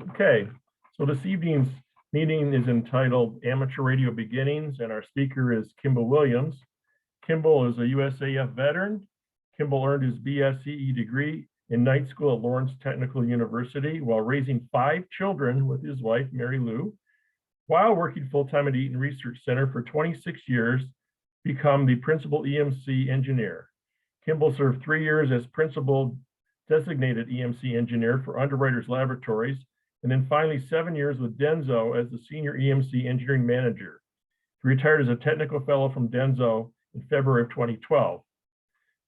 Okay, so this evening's meeting is entitled Amateur Radio Beginnings, and our speaker is Kimball Williams. Kimball is a USAF veteran. Kimball earned his BSCE degree in night school at Lawrence Technical University while raising 5 children with his wife, Mary Lou, while working full-time at Eaton Research Center for 26 years, become the principal EMC engineer. Kimball served 3 years as principal designated EMC engineer for Underwriters Laboratories, and then finally 7 years with Denso as the senior EMC engineering manager. He retired as a technical fellow from Denso in February of 2012.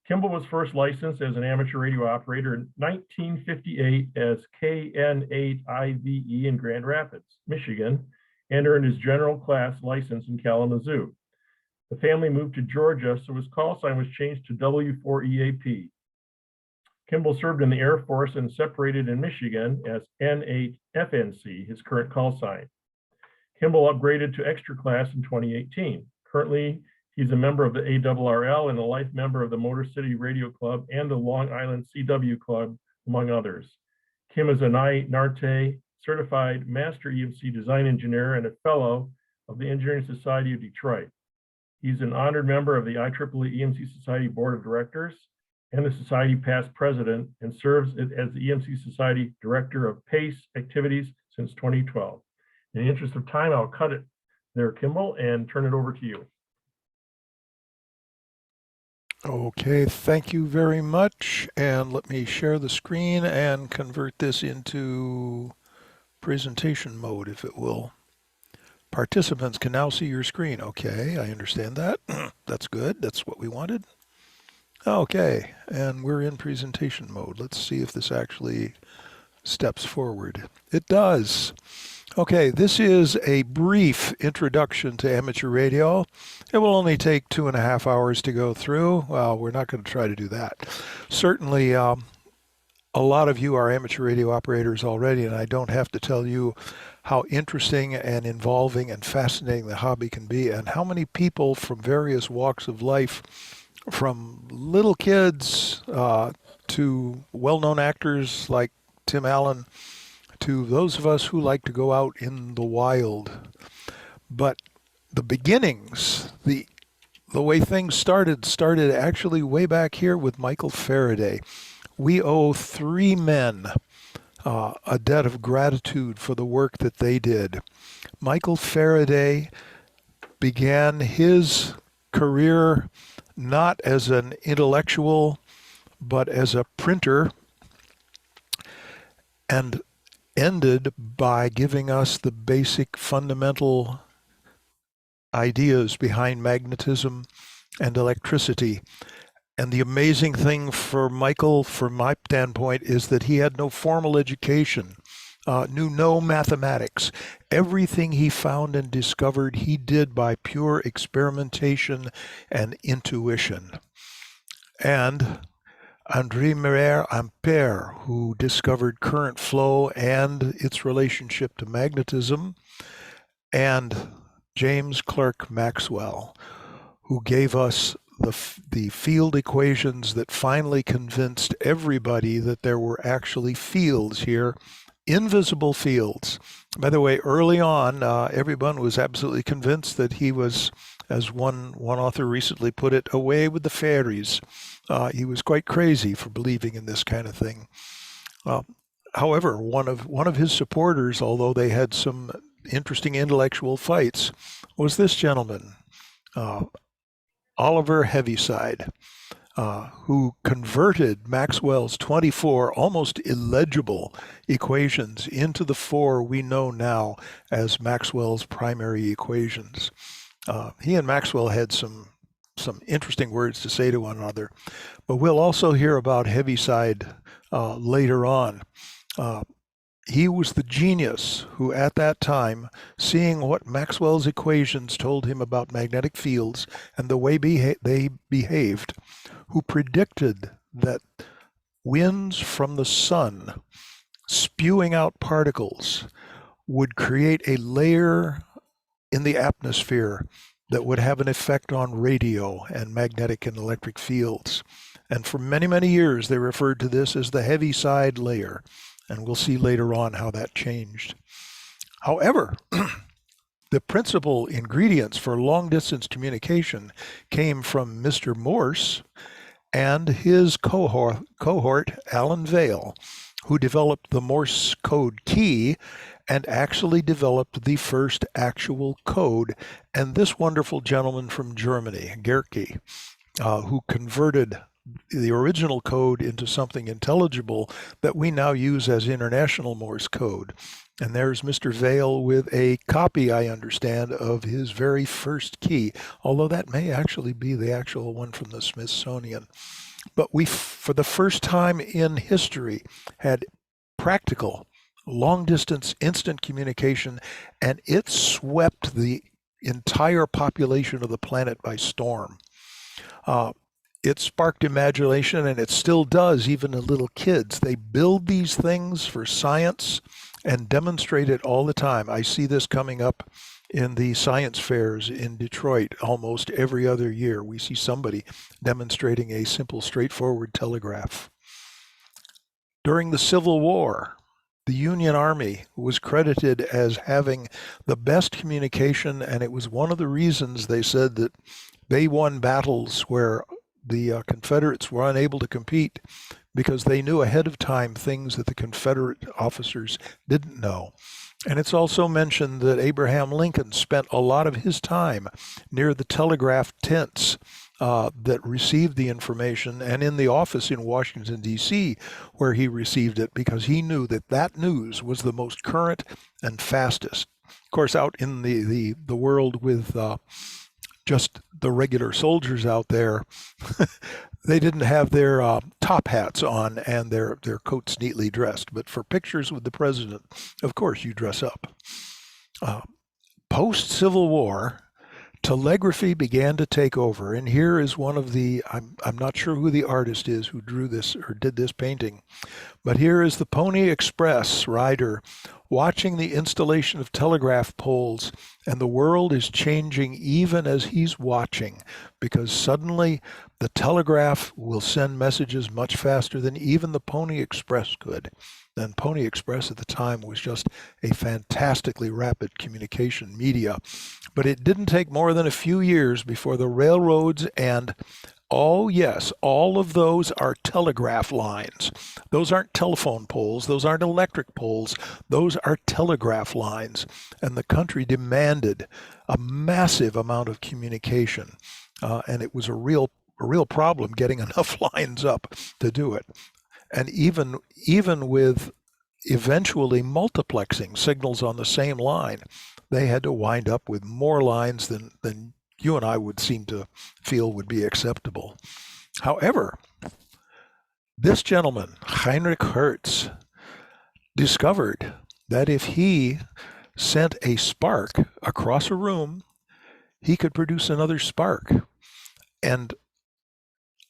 Kimball was first licensed as an amateur radio operator in 1958 as KN8IVE in Grand Rapids, Michigan, and earned his general class license in Kalamazoo. The family moved to Georgia, so his call sign was changed to W4EAP. Kimball served in the Air Force and separated in Michigan as N8FNC, his current call sign. Kimball upgraded to extra class in 2018. Currently, he's a member of the ARRL and a life member of the Motor City Radio Club and the Long Island CW Club, among others. Kim is a NARTE certified master EMC design engineer and a fellow of the Engineering Society of Detroit. He's an honored member of the IEEE EMC Society Board of Directors and the Society past president, and serves as the EMC Society Director of PACE activities since 2012. In the interest of time, I'll cut it there, Kimball, and turn it over to you. Okay, thank you very much. And let me share the screen and convert this into presentation mode, if it will. Participants can now see your screen. Okay, I understand that. That's good. That's what we wanted. Okay, and we're in presentation mode. Let's see if this actually steps forward. It does. Okay, this is a brief introduction to amateur radio. It will only take 2.5 hours to go through. Well, we're not going to try to do that. Certainly, a lot of you are amateur radio operators already, and I don't have to tell you how interesting and involving and fascinating the hobby can be, and how many people from various walks of life, from little kids to well-known actors like Tim Allen, to those of us who like to go out in the wild. But the beginnings, the way things started actually way back here with Michael Faraday. We owe 3 men a debt of gratitude for the work that they did. Michael Faraday began his career not as an intellectual, but as a printer, and ended by giving us the basic fundamental ideas behind magnetism and electricity. And the amazing thing for Michael, from my standpoint, is that he had no formal education, knew no mathematics. Everything he found and discovered, he did by pure experimentation and intuition. And André Ampère, who discovered current flow and its relationship to magnetism, and James Clerk Maxwell, who gave us the field equations that finally convinced everybody that there were actually fields here, invisible fields. By the way, early on, everyone was absolutely convinced that he was, as one author recently put it, away with the fairies. He was quite crazy for believing in this kind of thing. However, one of his supporters, although they had some interesting intellectual fights, was this gentleman, Oliver Heaviside, who converted Maxwell's 24 almost illegible equations into the 4 we know now as Maxwell's primary equations. He and Maxwell had some interesting words to say to one another, but we'll also hear about Heaviside later on. He was the genius who, at that time, seeing what Maxwell's equations told him about magnetic fields and the way they behaved, who predicted that winds from the sun spewing out particles would create a layer in the atmosphere that would have an effect on radio and magnetic and electric fields. And for many, many years, they referred to this as the Heaviside layer. And we'll see later on how that changed. However, the principal ingredients for long-distance communication came from Mr. Morse and his cohort, Alan Vail, who developed the Morse code key and actually developed the first actual code. And this wonderful gentleman from Germany, Gerke, who converted the original code into something intelligible that we now use as International Morse code. And there's Mr. Vail with a copy, I understand, of his very first key, although that may actually be the actual one from the Smithsonian. But we, for the first time in history, had practical, long-distance, instant communication, and it swept the entire population of the planet by storm. It sparked imagination, and it still does, even in little kids. They build these things for science and demonstrate it all the time. I see this coming up in the science fairs in Detroit almost every other year. We see somebody demonstrating a simple, straightforward telegraph. During the Civil War, the Union Army was credited as having the best communication, and it was one of the reasons they said that they won battles where the Confederates were unable to compete, because they knew ahead of time things that the Confederate officers didn't know. And it's also mentioned that Abraham Lincoln spent a lot of his time near the telegraph tents that received the information, and in the office in Washington, D.C., where he received it, because he knew that that news was the most current and fastest. Of course, out in the world with just the regular soldiers out there, they didn't have their top hats on and their coats neatly dressed. But for pictures with the president, of course, you dress up. Post-Civil War, telegraphy began to take over. And here is one of the, I'm not sure who the artist is who drew this or did this painting, but here is the Pony Express rider watching the installation of telegraph poles, and the world is changing even as he's watching, because suddenly the telegraph will send messages much faster than even the Pony Express could. And Pony Express at the time was just a fantastically rapid communication media. But it didn't take more than a few years before the railroads and oh, yes, all of those are telegraph lines. Those aren't telephone poles. Those aren't electric poles. Those are telegraph lines. And the country demanded a massive amount of communication. And it was a real problem getting enough lines up to do it. And even with eventually multiplexing signals on the same line, they had to wind up with more lines than you and I would seem to feel would be acceptable. However, this gentleman, Heinrich Hertz, discovered that if he sent a spark across a room, he could produce another spark. And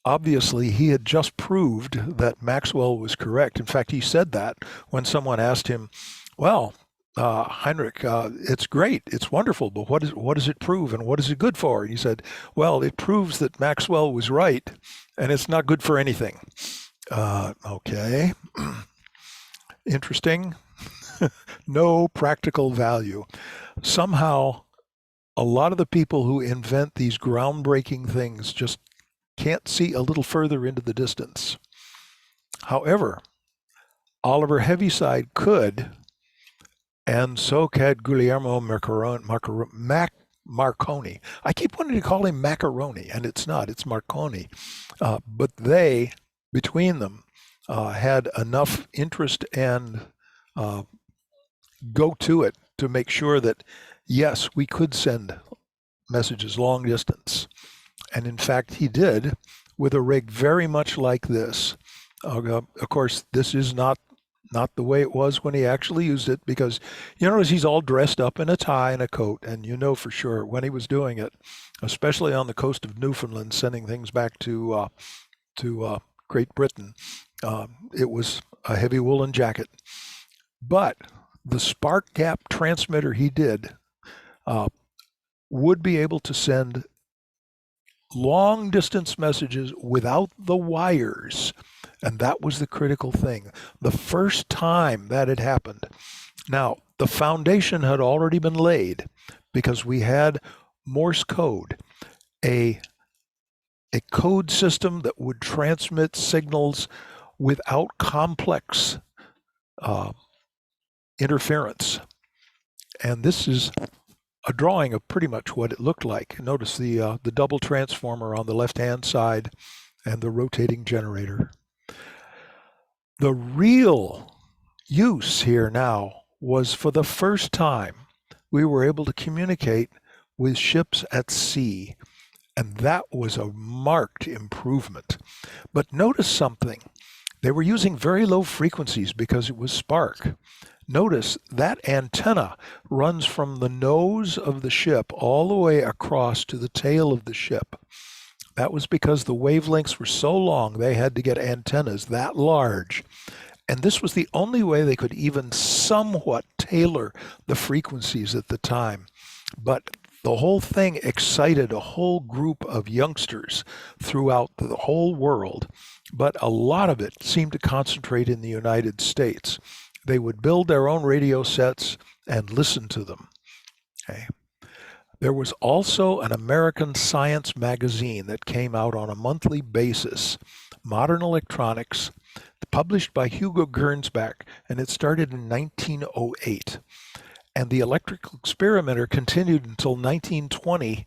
obviously, he had just proved that Maxwell was correct. In fact, he said that when someone asked him, well, Heinrich, it's great, it's wonderful, but what does it prove and what is it good for? And he said, well, it proves that Maxwell was right, and it's not good for anything. Okay, interesting. No practical value. Somehow, a lot of the people who invent these groundbreaking things just can't see a little further into the distance. However, Oliver Heaviside could, and so could Guglielmo Marconi. I keep wanting to call him Macaroni, and it's not, it's Marconi. But they, between them, had enough interest and go to it to make sure that, yes, we could send messages long distance. And in fact, he did with a rig very much like this. Of course, this is not the way it was when he actually used it, because you notice he's all dressed up in a tie and a coat, and you know for sure when he was doing it, especially on the coast of Newfoundland, sending things back to Great Britain, it was a heavy woolen jacket. But the spark gap transmitter he did would be able to send long distance messages without the wires And that was the critical thing. The first time that had happened. Now, the foundation had already been laid because we had Morse code, a code system that would transmit signals without complex interference. And this is a drawing of pretty much what it looked like. Notice the double transformer on the left-hand side and the rotating generator. The real use here now was, for the first time, we were able to communicate with ships at sea. And that was a marked improvement. But notice something. They were using very low frequencies because it was spark. Notice that antenna runs from the nose of the ship all the way across to the tail of the ship. That was because the wavelengths were so long, they had to get antennas that large. And this was the only way they could even somewhat tailor the frequencies at the time. But the whole thing excited a whole group of youngsters throughout the whole world, but a lot of it seemed to concentrate in the United States. They would build their own radio sets and listen to them. Okay. There was also an American science magazine that came out on a monthly basis, Modern Electronics, published by Hugo Gernsback, and it started in 1908. And the Electrical Experimenter continued until 1920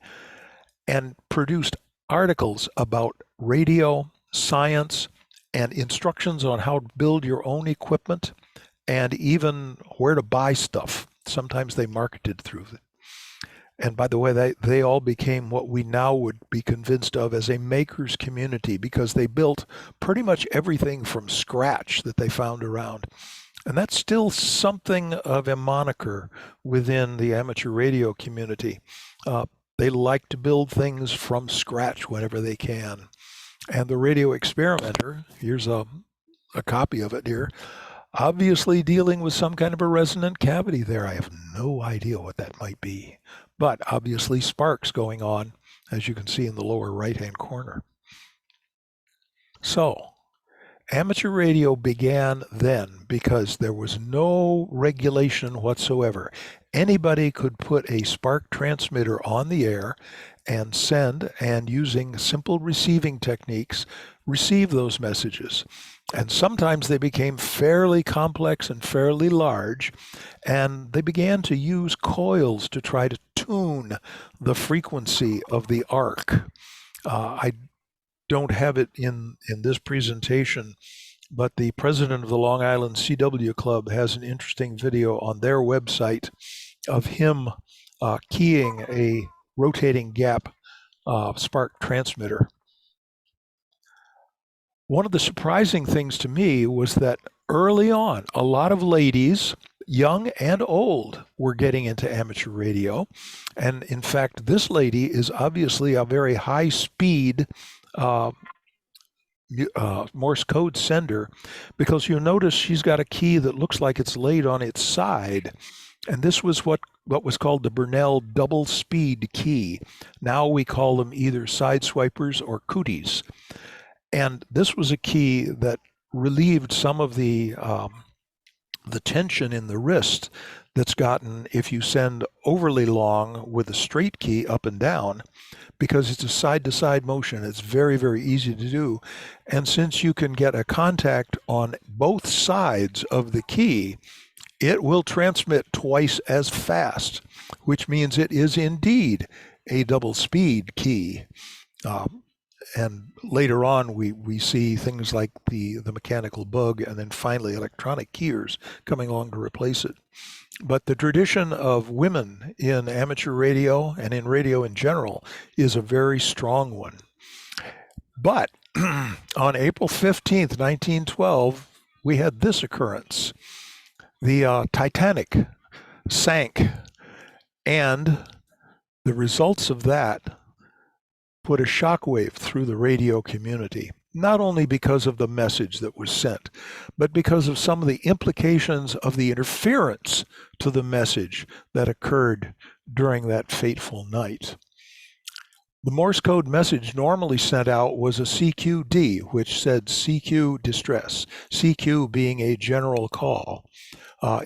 and produced articles about radio, science, and instructions on how to build your own equipment, and even where to buy stuff. Sometimes they marketed through it. And by the way, they all became what we now would be convinced of as a maker's community, because they built pretty much everything from scratch that they found around. And that's still something of a moniker within the amateur radio community. They like to build things from scratch whenever they can. And the Radio Experimenter, here's a copy of it here, obviously dealing with some kind of a resonant cavity there. I have no idea what that might be, but obviously sparks going on, as you can see in the lower right-hand corner. So, amateur radio began then because there was no regulation whatsoever. Anybody could put a spark transmitter on the air and send, and using simple receiving techniques, receive those messages. And sometimes they became fairly complex and fairly large, and they began to use coils to try to tune the frequency of the arc. I don't have it in this presentation, but the president of the Long Island CW Club has an interesting video on their website of him keying a rotating gap spark transmitter. One of the surprising things to me was that early on, a lot of ladies, young and old, were getting into amateur radio. And in fact, this lady is obviously a very high speed Morse code sender, because you'll notice she's got a key that looks like it's laid on its side. And this was what was called the Burnell double speed key. Now we call them either sideswipers or cooties. And this was a key that relieved some of the tension in the wrist that's gotten if you send overly long with a straight key up and down, because it's a side-to-side motion. It's very, very easy to do. And since you can get a contact on both sides of the key, it will transmit twice as fast, which means it is indeed a double speed key. And later on, we see things like the mechanical bug, and then finally electronic keyers coming along to replace it. But the tradition of women in amateur radio and in radio in general is a very strong one. But on April 15th, 1912, we had this occurrence. The Titanic sank, and the results of that put a shockwave through the radio community, not only because of the message that was sent, but because of some of the implications of the interference to the message that occurred during that fateful night. The Morse code message normally sent out was a CQD, which said CQ distress, CQ being a general call.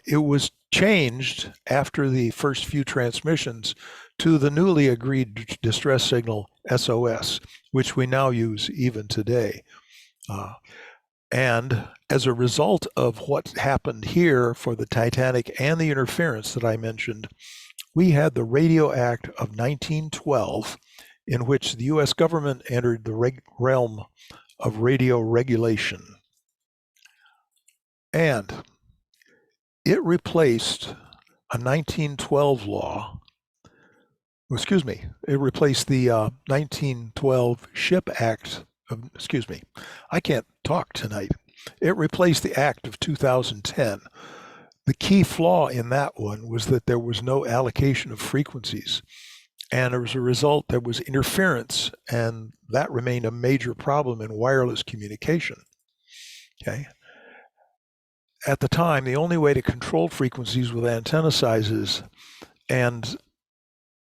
It was changed after the first few transmissions to the newly agreed distress signal SOS, which we now use even today. And as a result of what happened here for the Titanic and the interference that I mentioned, we had the Radio Act of 1912, in which the US government entered the realm of radio regulation. And it replaced a 1912 law, it replaced the 1912 Ship Act of, I can't talk tonight. It replaced the Act of 2010. The key flaw in that one was that there was no allocation of frequencies. And as a result, there was interference, and that remained a major problem in wireless communication. Okay. At the time, the only way to control frequencies with antenna sizes, and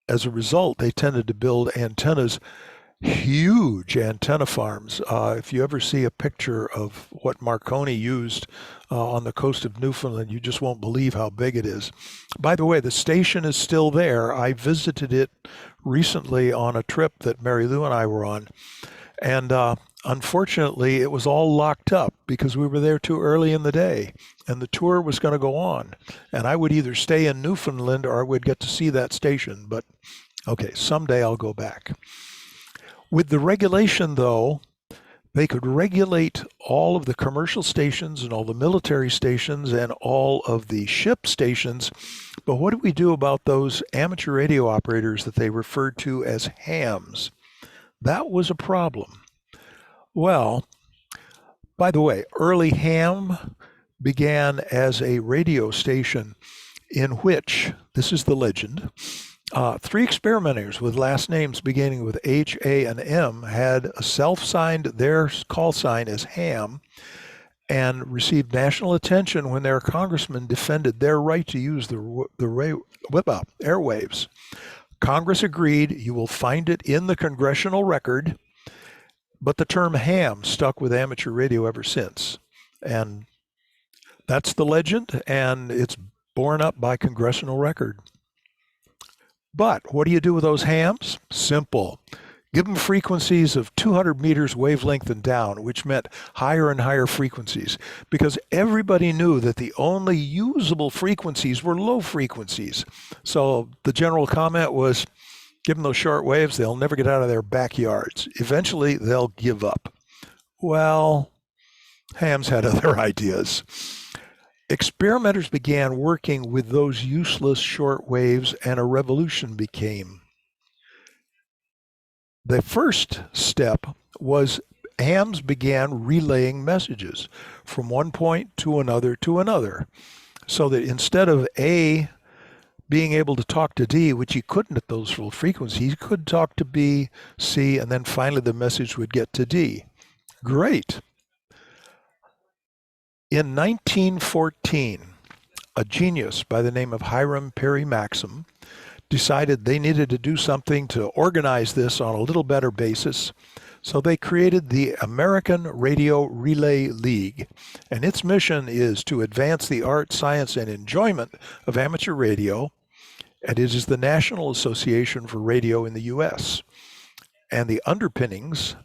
as a result, they tended to build antennas, huge antenna farms. If you ever see a picture of what Marconi used on the coast of Newfoundland, you just won't believe how big it is. By the way, the station is still there. I visited it recently on a trip that Mary Lou and I were on. And unfortunately, it was all locked up because we were there too early in the day. And the tour was going to go on. And I would either stay in Newfoundland or I would get to see that station. But okay, someday I'll go back. With the regulation, though, they could regulate all of the commercial stations and all the military stations and all of the ship stations. But what do we do about those amateur radio operators that they referred to as hams? That was a problem. Well, by the way, early ham began as a radio station in which, this is the legend, 3 experimenters with last names beginning with H, A, and M had self-signed their call sign as ham and received national attention when their congressman defended their right to use the airwaves. Congress agreed. You will find it in the congressional record, but the term ham stuck with amateur radio ever since. And that's the legend, and it's borne up by congressional record. But what do you do with those hams? Simple. Give them frequencies of 200 meters wavelength and down, which meant higher and higher frequencies, because everybody knew that the only usable frequencies were low frequencies. So the general comment was, give them those short waves, they'll never get out of their backyards. Eventually, they'll give up. Well, hams had other ideas. Experimenters began working with those useless short waves, and a revolution began. The first step was hams began relaying messages from one point to another, so that instead of A being able to talk to D, which he couldn't at those full frequencies, he could talk to B, C, and then finally the message would get to D. Great. In 1914, a genius by the name of Hiram Perry Maxim decided they needed to do something to organize this on a little better basis. So they created the American Radio Relay League, and its mission is to advance the art, science, and enjoyment of amateur radio, and it is the National Association for Radio in the U.S. And the underpinnings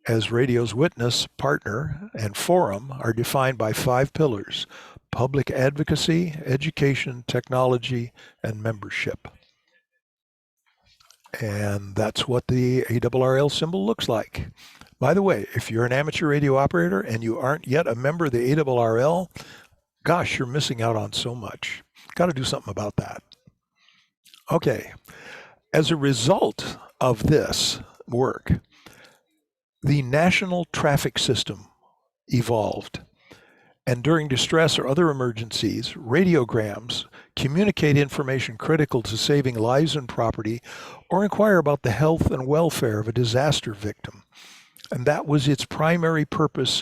as radio's witness, partner, and forum are defined by 5 pillars: public advocacy, education, technology, and membership. And that's what the ARRL symbol looks like. By the way, if you're an amateur radio operator and you aren't yet a member of the ARRL, gosh, you're missing out on so much. Got to do something about that. Okay, as a result of this work, the national traffic system evolved. And during distress or other emergencies, radiograms communicate information critical to saving lives and property, or inquire about the health and welfare of a disaster victim. And that was its primary purpose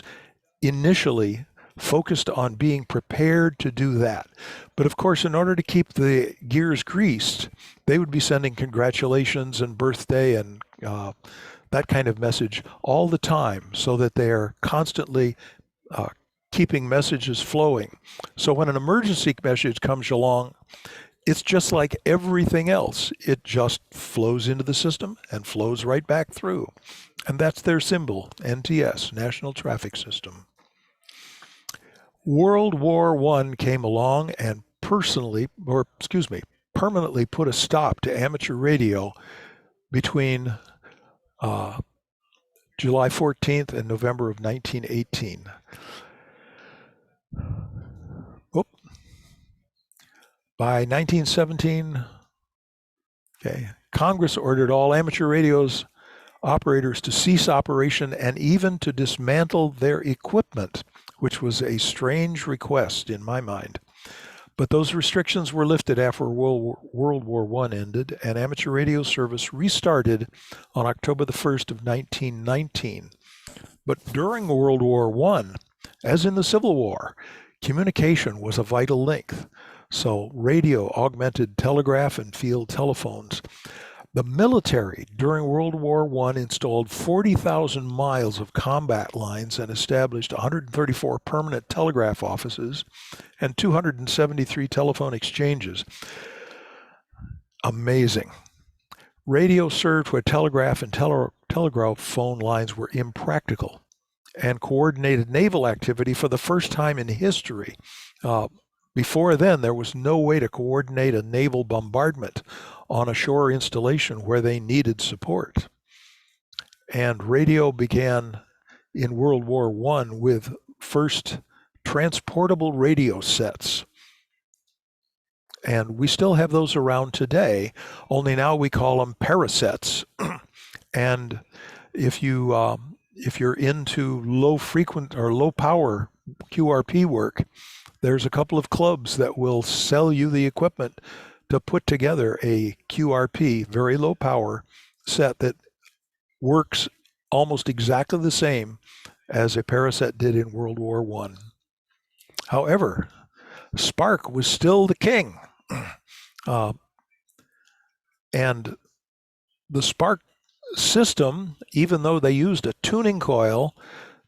initially focused on being prepared to do that. But of course, in order to keep the gears greased, they would be sending congratulations and birthday and that kind of message all the time, so that they are constantly keeping messages flowing. So when an emergency message comes along, it's just like everything else. It just flows into the system and flows right back through. And that's their symbol, NTS, National Traffic System. World War I came along and permanently put a stop to amateur radio between July 14th and November of 1918. By 1917, Congress ordered all amateur radios operators to cease operation and even to dismantle their equipment, which was a strange request in my mind. But those restrictions were lifted after World War I ended, and amateur radio service restarted on October the 1st of 1919. But during World War I, as in the Civil War, communication was a vital link. So radio augmented telegraph and field telephones. The military during World War I installed 40,000 miles of combat lines and established 134 permanent telegraph offices and 273 telephone exchanges. Amazing. Radio served where telegraph and telegraph phone lines were impractical, and coordinated naval activity for the first time in history. Before then, there was no way to coordinate a naval bombardment on a shore installation where they needed support. And radio began in World War I with first transportable radio sets. And we still have those around today, only now we call them parasets. And if you're into low frequent or low power QRP work, there's a couple of clubs that will sell you the equipment to put together a QRP, very low power set that works almost exactly the same as a paraset did in World War I. However, Spark was still the king. And the Spark system, even though they used a tuning coil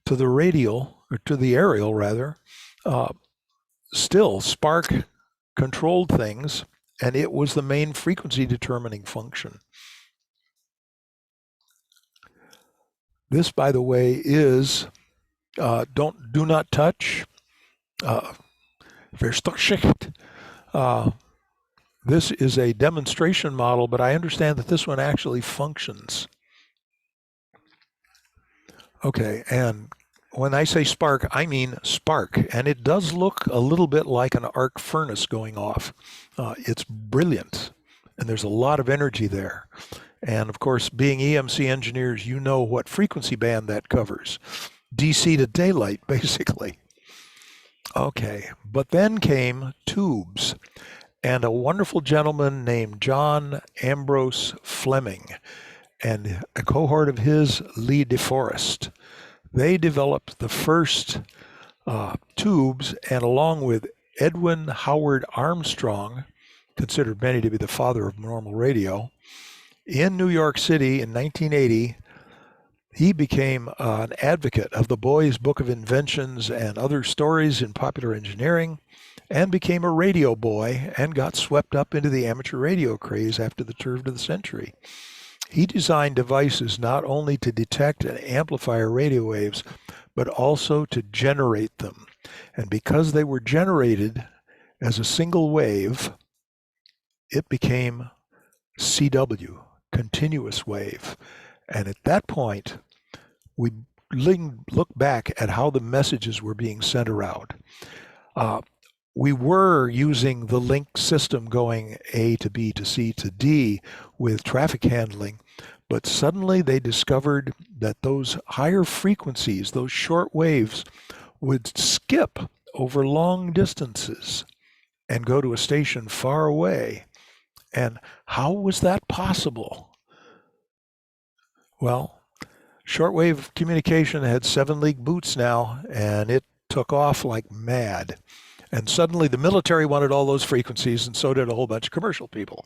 to the radial, or to the aerial rather, still Spark controlled things, and it was the main frequency determining function. This, by the way, is do not touch. This is a demonstration model, but I understand that this one actually functions. Okay, and when I say spark, I mean spark, and it does look a little bit like an arc furnace going off. It's brilliant, and there's a lot of energy there. And of course, being EMC engineers, you know what frequency band that covers. DC to daylight, basically. Okay, but then came tubes, and a wonderful gentleman named John Ambrose Fleming and a cohort of his, Lee DeForest. They developed the first tubes, and along with Edwin Howard Armstrong, considered many to be the father of normal radio, in New York City in 1980, he became an advocate of the Boys' Book of Inventions and other stories in popular engineering, and became a radio boy and got swept up into the amateur radio craze after the turn of the century. He designed devices not only to detect and amplify radio waves, but also to generate them. And because they were generated as a single wave, it became CW, continuous wave. And at that point, we look back at how the messages were being sent around. We were using the link system going A to B to C to D with traffic handling, but suddenly they discovered that those higher frequencies, those short waves, would skip over long distances and go to a station far away. And how was that possible? Well, shortwave communication had 7-league boots now, and it took off like mad. And suddenly the military wanted all those frequencies, and so did a whole bunch of commercial people.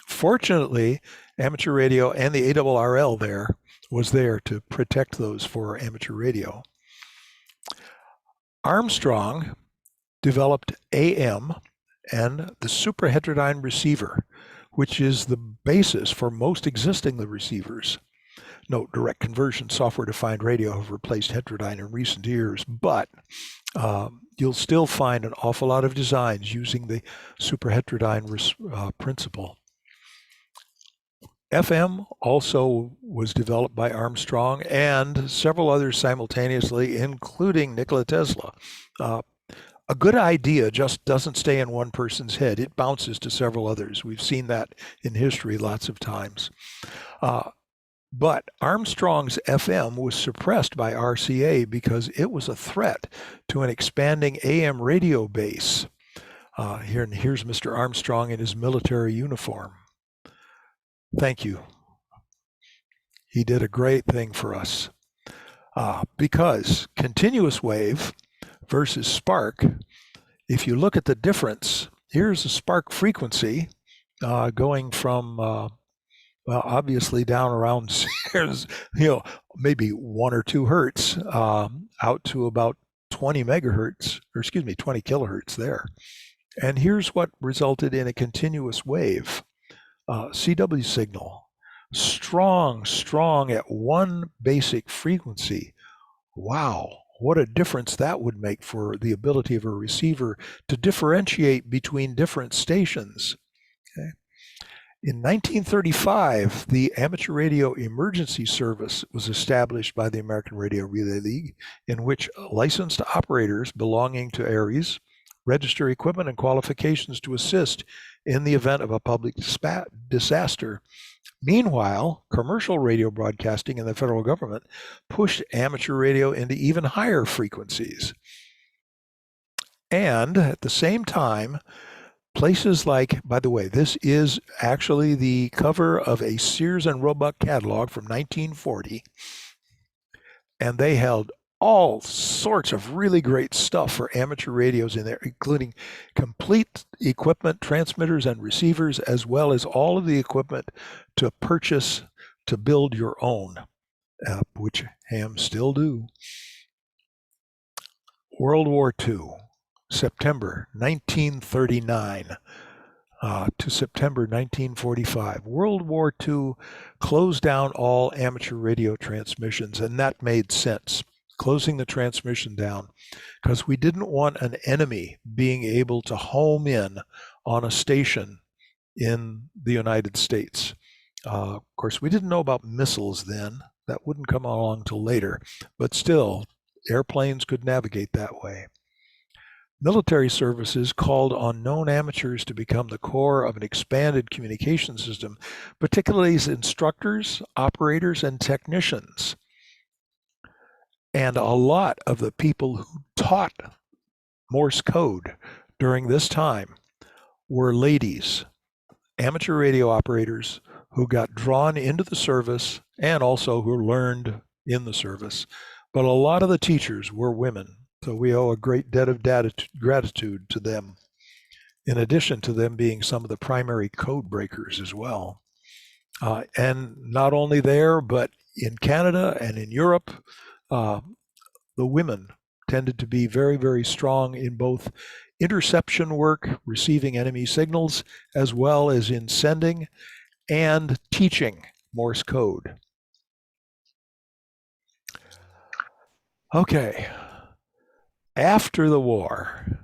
Fortunately, amateur radio and the ARRL was there to protect those for amateur radio. Armstrong developed AM and the superheterodyne receiver, which is the basis for most existing receivers. Note, direct conversion software-defined radio have replaced heterodyne in recent years, but you'll still find an awful lot of designs using the superheterodyne principle. FM also was developed by Armstrong and several others simultaneously, including Nikola Tesla. A good idea just doesn't stay in one person's head. It bounces to several others. We've seen that in history lots of times. But Armstrong's FM was suppressed by RCA because it was a threat to an expanding AM radio base. Here's Mr. Armstrong in his military uniform. Thank you. He did a great thing for us. Because continuous wave versus spark, if you look at the difference, here's a spark frequency going from, well, obviously down around, maybe 1 or 2 hertz out to about 20 megahertz, or excuse me, 20 kilohertz there. And here's what resulted in a continuous wave. CW signal, strong at one basic frequency. Wow, what a difference that would make for the ability of a receiver to differentiate between different stations. Okay. In 1935, the Amateur Radio Emergency Service was established by the American Radio Relay League, in which licensed operators belonging to ARRLs register equipment and qualifications to assist in the event of a public disaster. Meanwhile, commercial radio broadcasting and the federal government pushed amateur radio into even higher frequencies. And at the same time, places like, by the way, this is actually the cover of a Sears and Roebuck catalog from 1940, and they held all sorts of really great stuff for amateur radios in there, including complete equipment, transmitters and receivers, as well as all of the equipment to purchase to build your own, which hams still do. World War II, September 1939 to September 1945. World War II closed down all amateur radio transmissions, and that made sense. Closing the transmission down, because we didn't want an enemy being able to home in on a station in the United States. Of course, we didn't know about missiles then. That wouldn't come along till later, but still, airplanes could navigate that way. Military services called on known amateurs to become the core of an expanded communication system, particularly as instructors, operators, and technicians. And a lot of the people who taught Morse code during this time were ladies, amateur radio operators who got drawn into the service and also who learned in the service. But a lot of the teachers were women, so we owe a great debt of gratitude to them, in addition to them being some of the primary code breakers as well. And not only there, but in Canada and in Europe, the women tended to be very, very strong in both interception work, receiving enemy signals, as well as in sending and teaching Morse code. Okay, after the war,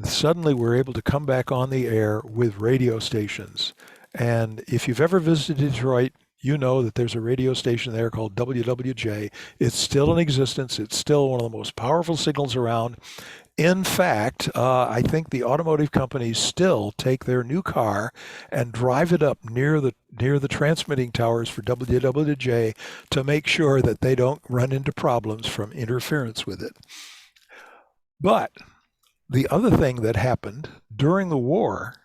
suddenly we're able to come back on the air with radio stations. And if you've ever visited Detroit, you know that there's a radio station there called WWJ. It's still in existence. It's still one of the most powerful signals around. In fact, I think the automotive companies still take their new car and drive it up near the transmitting towers for WWJ to make sure that they don't run into problems from interference with it. But the other thing that happened during the war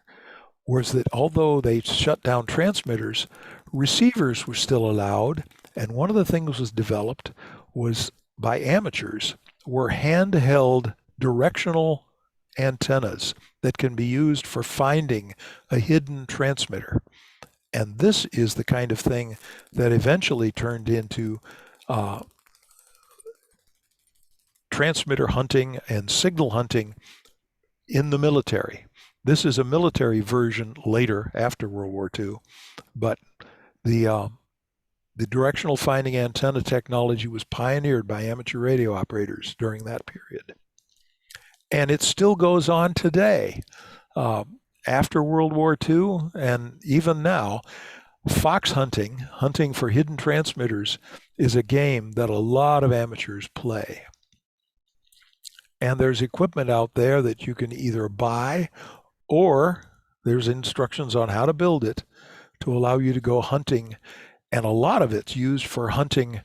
was that although they shut down transmitters, receivers were still allowed, and one of the things was developed was by amateurs were handheld directional antennas that can be used for finding a hidden transmitter. And this is the kind of thing that eventually turned into transmitter hunting and signal hunting in the military. This is a military version later, after World War II, but the directional finding antenna technology was pioneered by amateur radio operators during that period. And it still goes on today. After World War II and even now, fox hunting, hunting for hidden transmitters, is a game that a lot of amateurs play. And there's equipment out there that you can either buy or there's instructions on how to build it to allow you to go hunting. And a lot of it's used for hunting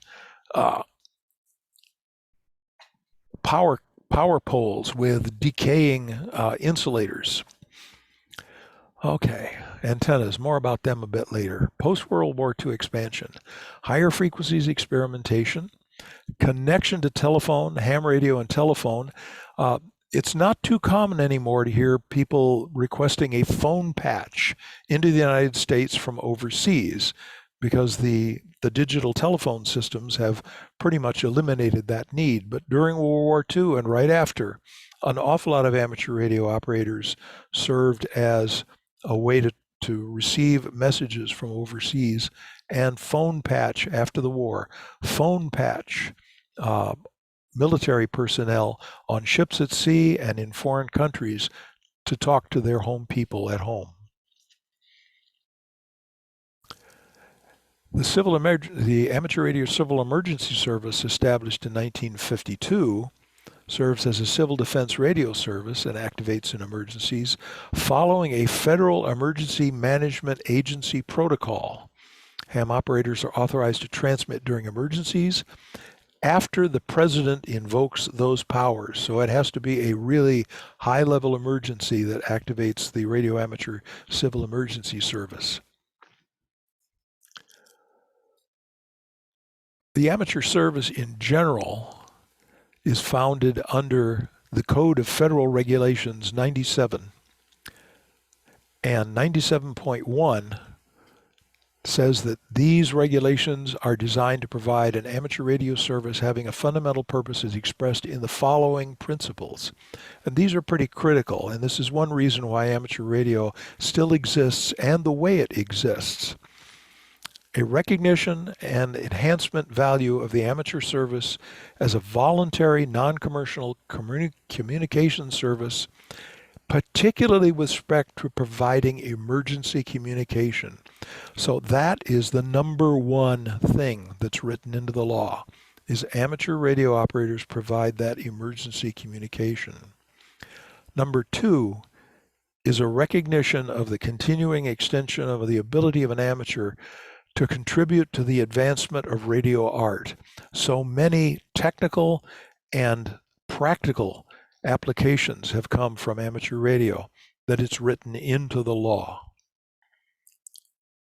power poles with decaying insulators. Okay, antennas, more about them a bit later. Post-World War II expansion, higher frequencies experimentation, connection to telephone, ham radio and telephone. It's not too common anymore to hear people requesting a phone patch into the United States from overseas because the digital telephone systems have pretty much eliminated that need. But during World War II and right after, an awful lot of amateur radio operators served as a way to receive messages from overseas, and phone patch after the war. Phone patch military personnel on ships at sea and in foreign countries to talk to their home people at home. The Amateur Radio Civil Emergency Service, established in 1952, serves as a civil defense radio service and activates in emergencies following a Federal Emergency Management Agency protocol. Ham operators are authorized to transmit during emergencies after the president invokes those powers. So it has to be a really high-level emergency that activates the Radio Amateur Civil Emergency Service. The amateur service in general is founded under the Code of Federal Regulations 97. And 97.1 says that these regulations are designed to provide an amateur radio service having a fundamental purpose as expressed in the following principles. And these are pretty critical, and this is one reason why amateur radio still exists and the way it exists. A recognition and enhancement value of the amateur service as a voluntary, non-commercial communication service, particularly with respect to providing emergency communication. So that is the number one thing that's written into the law, is amateur radio operators provide that emergency communication. Number two is a recognition of the continuing extension of the ability of an amateur to contribute to the advancement of radio art. So many technical and practical applications have come from amateur radio that it's written into the law.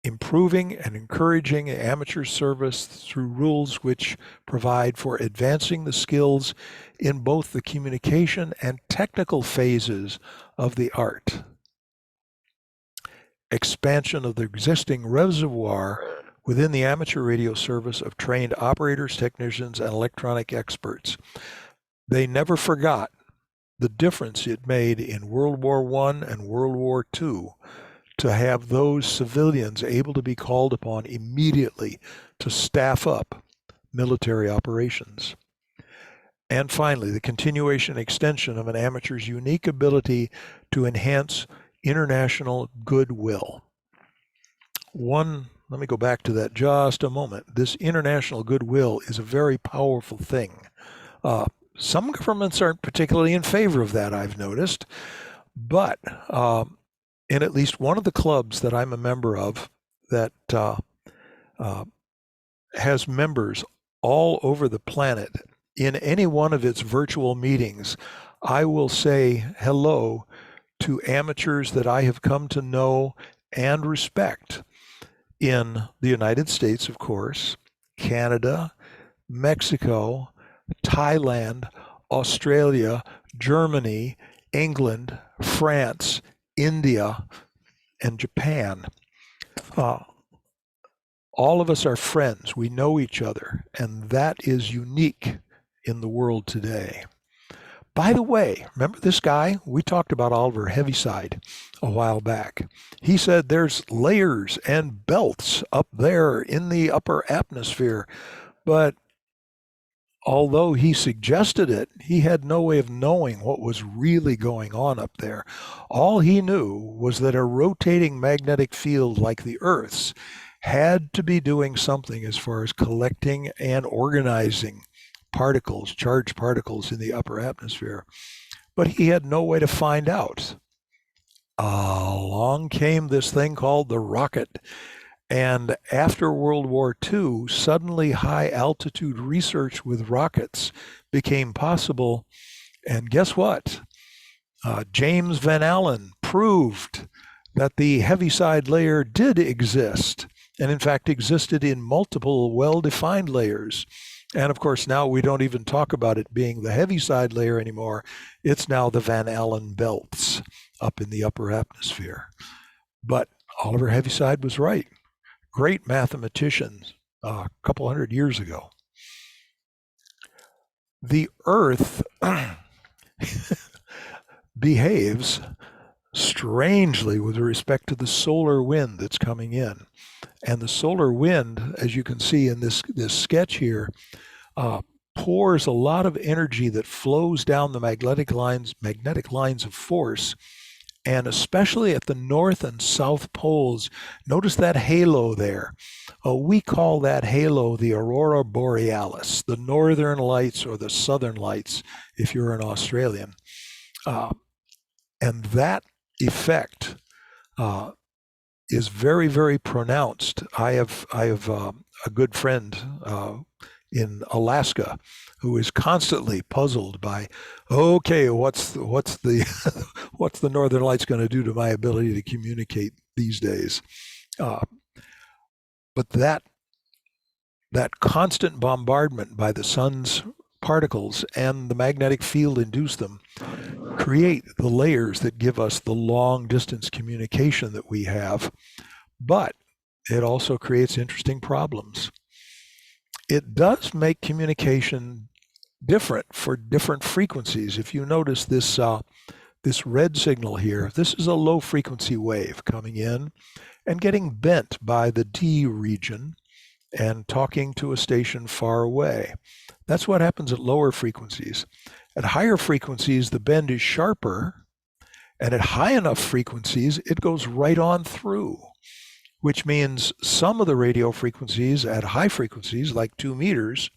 Improving and encouraging amateur service through rules which provide for advancing the skills in both the communication and technical phases of the art. Expansion of the existing reservoir within the amateur radio service of trained operators, technicians, and electronic experts. They never forgot the difference it made in World War I and World War II to have those civilians able to be called upon immediately to staff up military operations. And finally, the continuation and extension of an amateur's unique ability to enhance international goodwill. Let me go back to that just a moment. This international goodwill is a very powerful thing. Some governments aren't particularly in favor of that, I've noticed, but in at least one of the clubs that I'm a member of that has members all over the planet, in any one of its virtual meetings, I will say hello to amateurs that I have come to know and respect in the United States, of course, Canada, Mexico, Thailand, Australia, Germany, England, France, India, and Japan. All of us are friends. We know each other, and that is unique in the world today. By the way, remember this guy? We talked about Oliver Heaviside a while back. He said there's layers and belts up there in the upper atmosphere, but although he suggested it, he had no way of knowing what was really going on up there. All he knew was that a rotating magnetic field like the Earth's had to be doing something as far as collecting and organizing particles, charged particles in the upper atmosphere. But he had no way to find out. Along came this thing called the rocket. And after World War II, suddenly high altitude research with rockets became possible. And guess what? James Van Allen proved that the Heaviside layer did exist, and in fact existed in multiple well-defined layers. And of course, now we don't even talk about it being the Heaviside layer anymore. It's now the Van Allen belts up in the upper atmosphere. But Oliver Heaviside was right. Great mathematicians a couple hundred years ago. The Earth behaves strangely with respect to the solar wind that's coming in. And the solar wind, as you can see in this sketch here, pours a lot of energy that flows down the magnetic lines of force. And especially at the north and south poles, notice that halo there. We call that halo the aurora borealis, the northern lights or the southern lights, if you're an Australian. And that effect is very, very pronounced. I have a good friend in Alaska who is constantly puzzled by, okay, what's the what's the Northern Lights going to do to my ability to communicate these days? But that constant bombardment by the sun's particles and the magnetic field induced them create the layers that give us the long distance communication that we have. But it also creates interesting problems. It does make communication different for different frequencies. If you notice this red signal here, this is a low frequency wave coming in and getting bent by the D region and talking to a station far away. That's what happens at lower frequencies. At higher frequencies, the bend is sharper, and at high enough frequencies, it goes right on through, which means some of the radio frequencies at high frequencies, like 2 meters,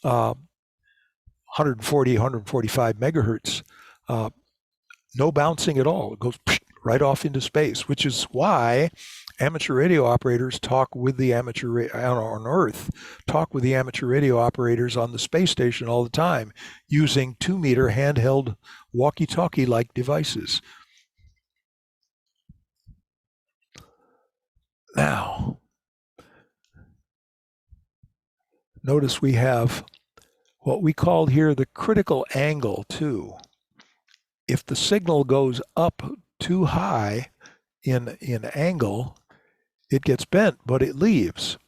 140, 145 megahertz, no bouncing at all. It goes right off into space, which is why amateur radio operators talk with the on Earth, talk with the amateur radio operators on the space station all the time using 2-meter handheld walkie-talkie-like devices. Now, notice we have what we called here the critical angle too. If the signal goes up too high in angle, it gets bent, but it leaves,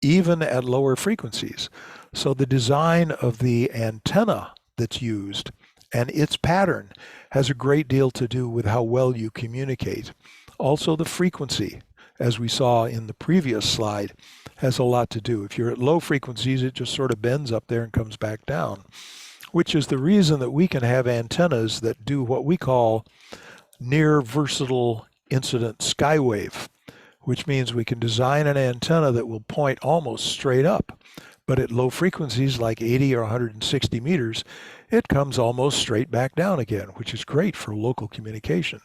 even at lower frequencies. So the design of the antenna that's used and its pattern has a great deal to do with how well you communicate. Also the frequency, as we saw in the previous slide, has a lot to do. If you're at low frequencies, it just sort of bends up there and comes back down, which is the reason that we can have antennas that do what we call near versatile incident skywave, which means we can design an antenna that will point almost straight up, but at low frequencies like 80 or 160 meters, it comes almost straight back down again, which is great for local communication.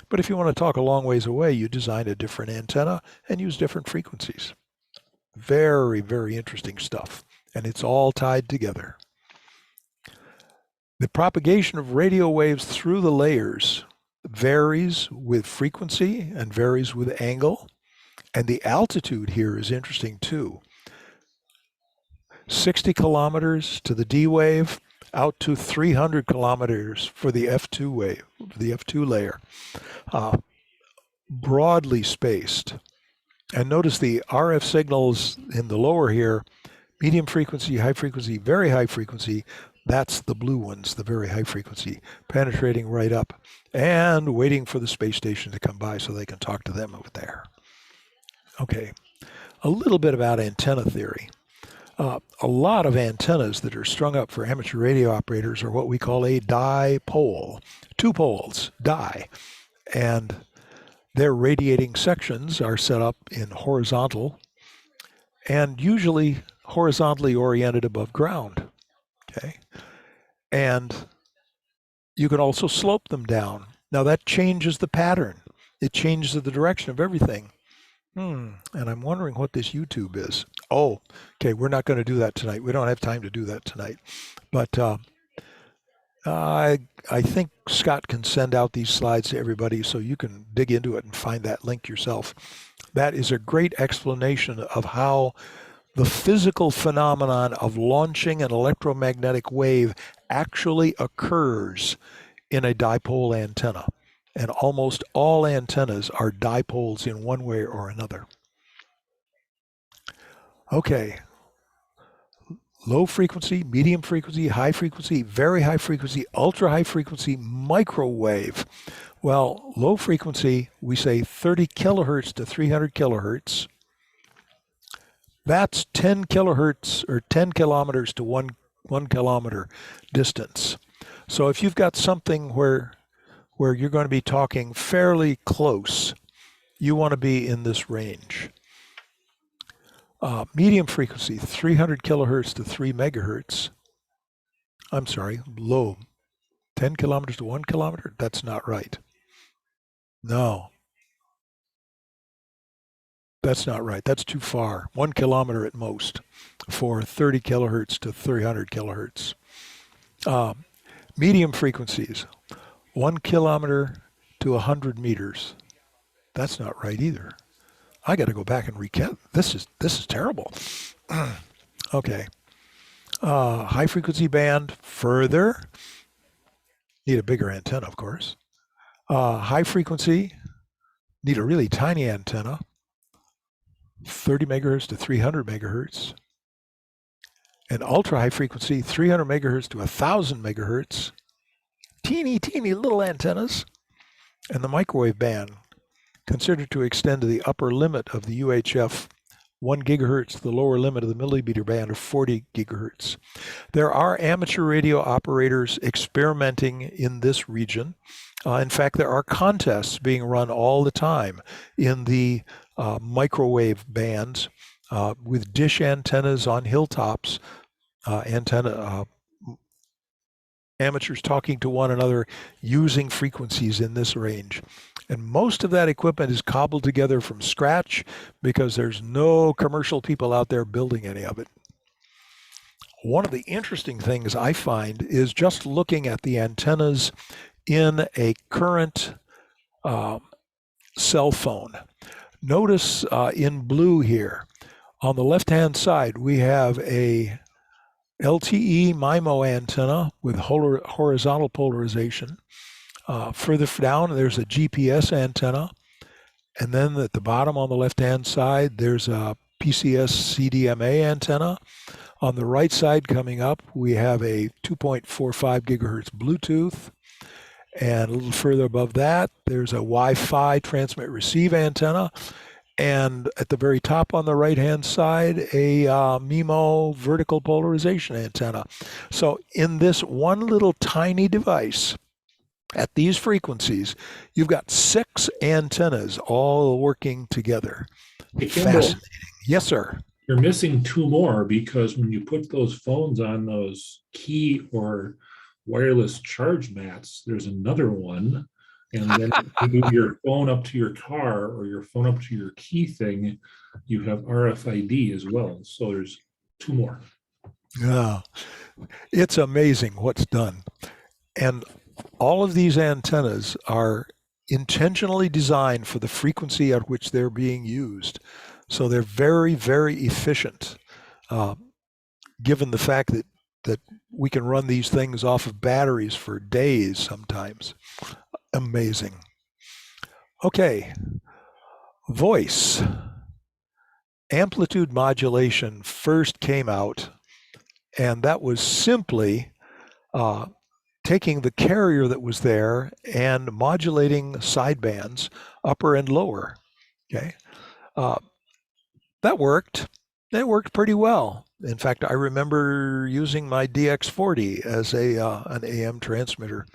But if you want to talk a long ways away, you design a different antenna and use different frequencies. Very, very interesting stuff, and it's all tied together. The propagation of radio waves through the layers varies with frequency and varies with angle. And the altitude here is interesting too. 60 kilometers to the D wave, out to 300 kilometers for the F2 wave, the F2 layer, broadly spaced. And notice the RF signals in the lower here, medium frequency, high frequency, very high frequency. That's the blue ones, the very high frequency, penetrating right up and waiting for the space station to come by so they can talk to them over there. Okay, a little bit about antenna theory. A lot of antennas that are strung up for amateur radio operators are what we call a dipole, 2 poles, di, and their radiating sections are set up in horizontal and usually horizontally oriented above ground, okay? And you can also slope them down. Now that changes the pattern. It changes the direction of everything. And I'm wondering what this YouTube is. Oh, okay, we're not going to do that tonight. We don't have time to do that tonight. But I think Scott can send out these slides to everybody so you can dig into it and find that link yourself. That is a great explanation of how the physical phenomenon of launching an electromagnetic wave actually occurs in a dipole antenna. And almost all antennas are dipoles in one way or another. Okay. Low frequency, medium frequency, high frequency, very high frequency, ultra high frequency, microwave. Well, low frequency, we say 30 kilohertz to 300 kilohertz. That's 10 kilohertz or 10 kilometers to one kilometer distance. So if you've got something where you're going to be talking fairly close, you want to be in this range. Medium frequency, 300 kilohertz to 3 megahertz. I'm sorry, low. 10 kilometers to 1 kilometer? That's not right. No. That's not right. That's too far. 1 kilometer at most for 30 kilohertz to 300 kilohertz. Medium frequencies, 1 kilometer to 100 meters. That's not right either. I got to go back and recount. This is terrible. Okay. High frequency band further. Need a bigger antenna, of course. High frequency, need a really tiny antenna. 30 megahertz to 300 megahertz. And ultra high frequency, 300 megahertz to 1,000 megahertz. Teeny little antennas. And the microwave band, considered to extend to the upper limit of the UHF 1 gigahertz, the lower limit of the millimeter band of 40 gigahertz. There are amateur radio operators experimenting in this region. In fact, there are contests being run all the time in the microwave bands with dish antennas on hilltops, amateurs talking to one another using frequencies in this range. And most of that equipment is cobbled together from scratch because there's no commercial people out there building any of it. One of the interesting things I find is just looking at the antennas in a current cell phone. Notice in blue here, on the left-hand side, we have a LTE MIMO antenna with horizontal polarization. Further down, there's a GPS antenna. And then at the bottom on the left-hand side, there's a PCS CDMA antenna. On the right side coming up, we have a 2.45 gigahertz Bluetooth. And a little further above that, there's a Wi-Fi transmit receive antenna. And at the very top on the right-hand side, a MIMO vertical polarization antenna. So in this one little tiny device, at these frequencies, you've got 6 antennas all working together. Hey, Kimball, fascinating. Yes, sir. you're missing 2 more, because when you put those phones on those key or wireless charge mats, there's another one. And then if you move your phone up to your car or your phone up to your key thing, you have RFID as well. So there's 2 more. Yeah, it's amazing what's done. And all of these antennas are intentionally designed for the frequency at which they're being used. So they're very, very efficient, given the fact that we can run these things off of batteries for days sometimes. Amazing. Okay, voice. Amplitude modulation first came out, and that was simply taking the carrier that was there and modulating sidebands, upper and lower. Okay, that worked. It worked pretty well. In fact, I remember using my DX40 as an AM transmitter.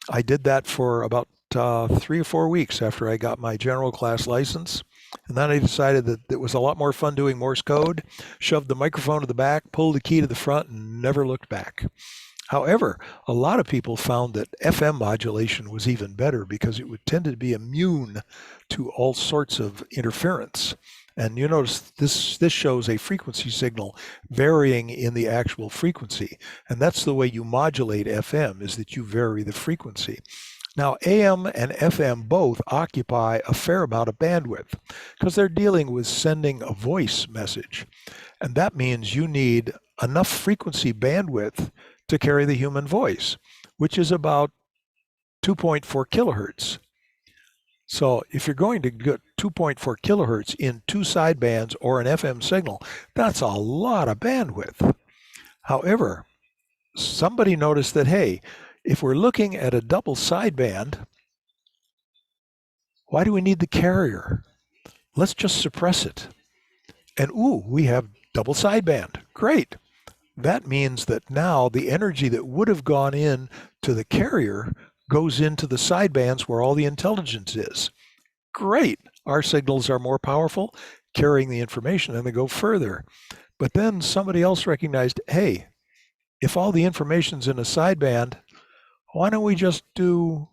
I did that for about 3 or 4 weeks after I got my general class license. And then I decided that it was a lot more fun doing Morse code, shoved the microphone to the back, pulled the key to the front, and never looked back. However, a lot of people found that FM modulation was even better because it would tend to be immune to all sorts of interference. And you notice this shows a frequency signal varying in the actual frequency. And that's the way you modulate FM, is that you vary the frequency. Now, AM and FM both occupy a fair amount of bandwidth because they're dealing with sending a voice message. And that means you need enough frequency bandwidth to carry the human voice, which is about 2.4 kilohertz. So if you're going to get 2.4 kilohertz in 2 sidebands or an FM signal, that's a lot of bandwidth. However, somebody noticed that, hey, if we're looking at a double sideband, why do we need the carrier? Let's just suppress it. And ooh, we have double sideband. Great. That means that now the energy that would have gone in to the carrier goes into the sidebands where all the intelligence is. Great. Our signals are more powerful, carrying the information, and they go further. But then somebody else recognized, hey, if all the information's in a sideband, why don't we just do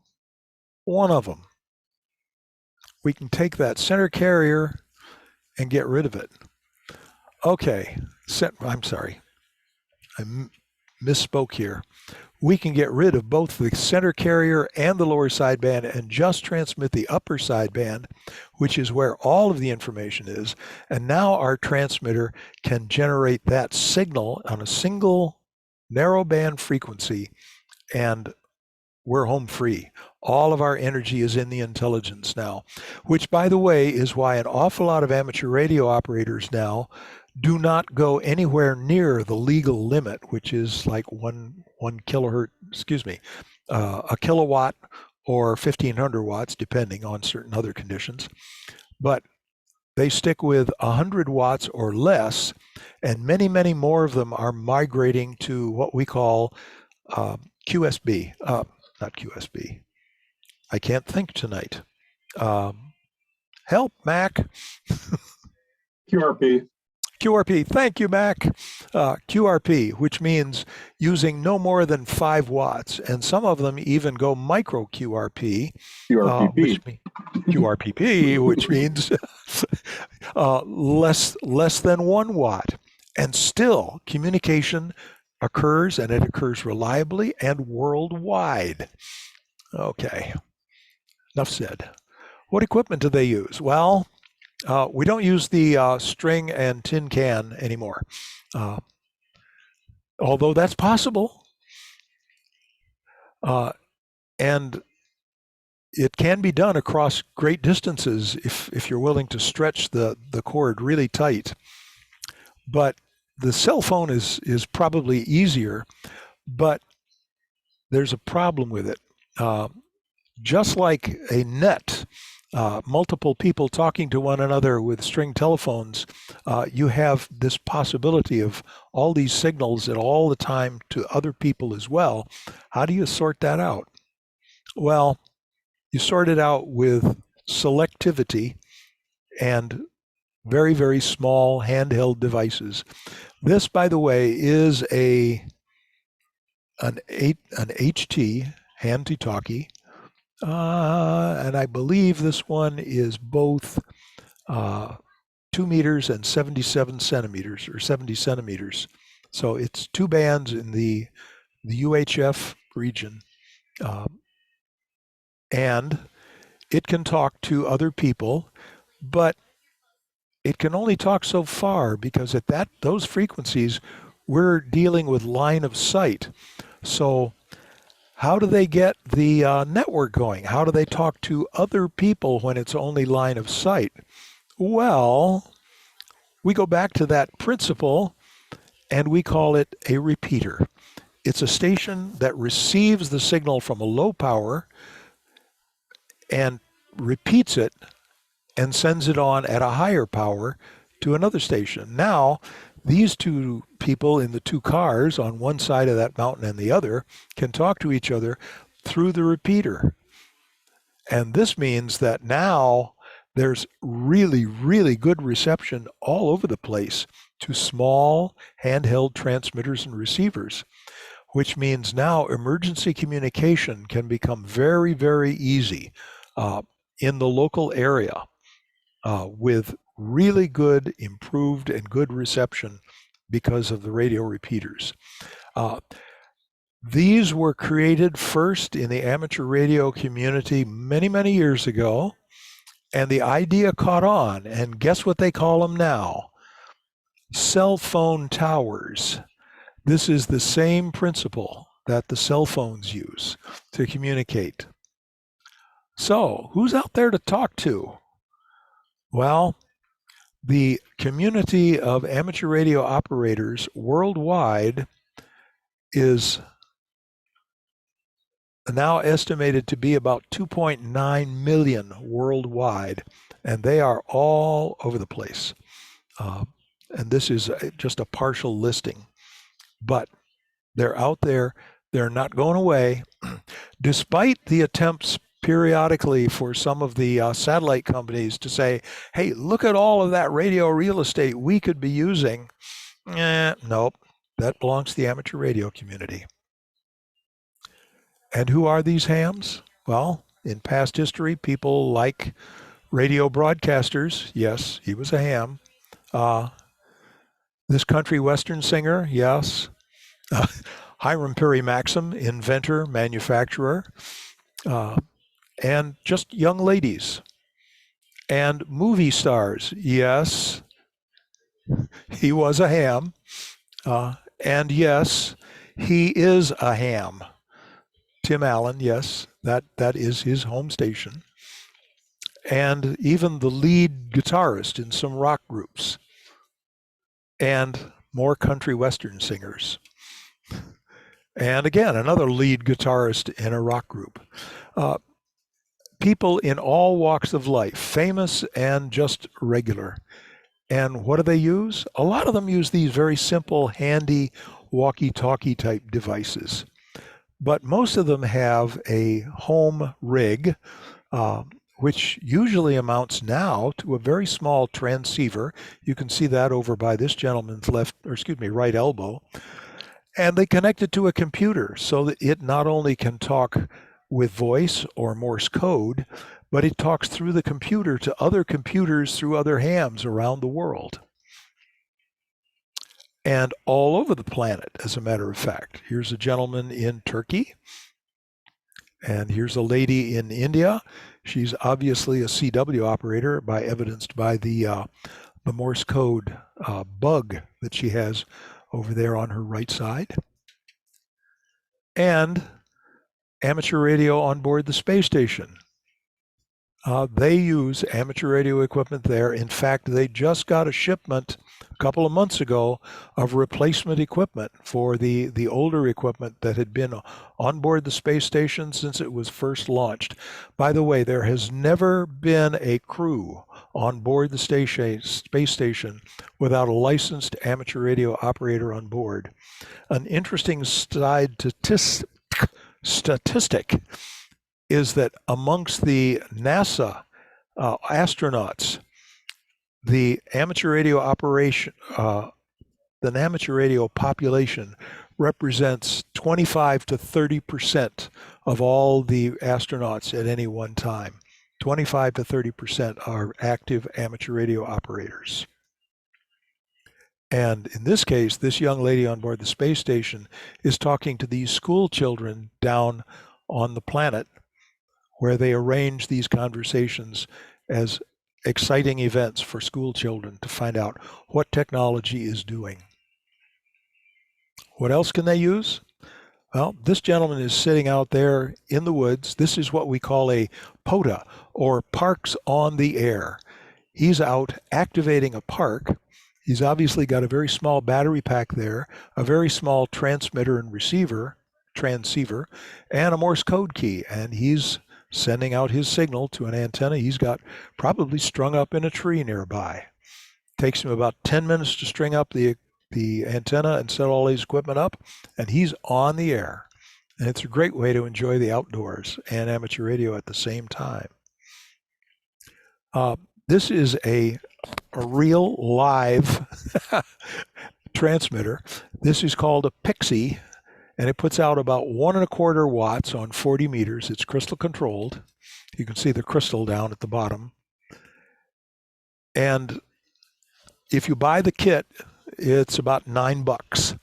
one of them? We can take that center carrier and get rid of it. Okay, I'm sorry. I misspoke here. We can get rid of both the center carrier and the lower sideband and just transmit the upper sideband, which is where all of the information is. And now our transmitter can generate that signal on a single narrowband frequency, and we're home free. All of our energy is in the intelligence now, which, by the way, is why an awful lot of amateur radio operators now do not go anywhere near the legal limit, which is like one kilohertz, a kilowatt or 1500 watts, depending on certain other conditions. But they stick with 100 watts or less, and many, many more of them are migrating to what we call QSB, not QSB. I can't think tonight. Help, Mac. QRP. QRP, thank you, Mac. QRP, which means using no more than 5 watts, and some of them even go micro QRP. QRPP, which means less than 1 watt. And still, communication occurs, and it occurs reliably and worldwide. Okay, enough said. What equipment do they use? Well, we don't use the string and tin can anymore, although that's possible. And it can be done across great distances if you're willing to stretch the cord really tight. But the cell phone is probably easier, but there's a problem with it. Just like a net, multiple people talking to one another with string telephones, you have this possibility of all these signals at all the time to other people as well. How do you sort that out? Well, you sort it out with selectivity and very, very small handheld devices. This, by the way, is an HT, hand-to-talkie. And I believe this one is both 2 meters and 77 centimeters, or 70 centimeters. So it's 2 bands in the UHF region. And it can talk to other people, but it can only talk so far, because at those frequencies, we're dealing with line of sight. So how do they get the network going? How do they talk to other people when it's only line of sight? Well, we go back to that principle and we call it a repeater. It's a station that receives the signal from a low power and repeats it and sends it on at a higher power to another station. Now, these two people in the two cars on one side of that mountain and the other can talk to each other through the repeater. And this means that now there's really, really good reception all over the place to small handheld transmitters and receivers, which means now emergency communication can become very, very easy in the local area with really good, improved, and good reception because of the radio repeaters. These were created first in the amateur radio community many, many years ago, and the idea caught on, and guess what they call them now? Cell phone towers. This is the same principle that the cell phones use to communicate. So, who's out there to talk to? Well, the community of amateur radio operators worldwide is now estimated to be about 2.9 million worldwide, and they are all over the place. And this is just a partial listing, but they're out there. They're not going away, despite the attempts periodically for some of the satellite companies to say, hey, look at all of that radio real estate we could be using. Nope, that belongs to the amateur radio community. And who are these hams? Well, in past history, people like radio broadcasters. Yes, he was a ham. This country western singer, yes. Hiram Perry Maxim, inventor, manufacturer. And just young ladies. And movie stars, yes. He was a ham. And yes, he is a ham. Tim Allen, yes, that is his home station. And even the lead guitarist in some rock groups. And more country western singers. And again, another lead guitarist in a rock group. People in all walks of life, famous and just regular. And what do they use? A lot of them use these very simple, handy, walkie-talkie type devices. But most of them have a home rig, which usually amounts now to a very small transceiver. You can see that over by this gentleman's right elbow. And they connect it to a computer so that it not only can talk with voice or Morse code, but it talks through the computer to other computers through other hams around the world. And all over the planet, as a matter of fact. Here's a gentleman in Turkey. And here's a lady in India. She's obviously a CW operator, evidenced by the Morse code bug that she has over there on her right side. And amateur radio on board the space station. They use amateur radio equipment there. In fact, they just got a shipment a couple of months ago of replacement equipment for the older equipment that had been on board the space station since it was first launched. By the way, there has never been a crew on board the space station without a licensed amateur radio operator on board. An interesting statistic is that amongst the NASA astronauts, the amateur radio population represents 25 to 30% of all the astronauts at any one time. 25 to 30% are active amateur radio operators. And in this case, this young lady on board the space station is talking to these school children down on the planet, where they arrange these conversations as exciting events for school children to find out what technology is doing. What else can they use? Well, this gentleman is sitting out there in the woods. This is what we call a POTA, or Parks on the Air. He's out activating a park. He's obviously got a very small battery pack there, a very small transmitter and transceiver, and a Morse code key. And he's sending out his signal to an antenna he's got probably strung up in a tree nearby. Takes him about 10 minutes to string up the antenna and set all his equipment up, and he's on the air. And it's a great way to enjoy the outdoors and amateur radio at the same time. This is a real live transmitter. This is called a Pixie, and it puts out about 1.25 watts on 40 meters. It's crystal controlled. You can see the crystal down at the bottom. And if you buy the kit, it's about $9.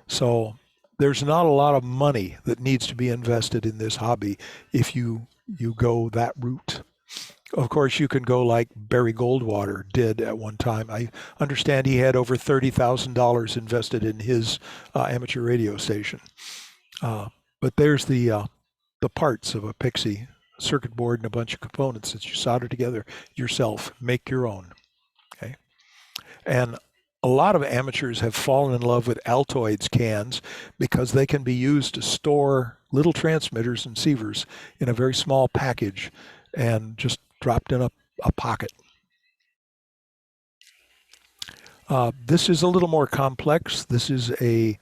So there's not a lot of money that needs to be invested in this hobby if you go that route. Of course, you can go like Barry Goldwater did at one time. I understand he had over $30,000 invested in his amateur radio station. But there's the parts of a Pixie circuit board and a bunch of components that you solder together yourself, make your own. Okay, and a lot of amateurs have fallen in love with Altoids cans because they can be used to store little transmitters and receivers in a very small package and just dropped in a pocket. This is a little more complex. This is a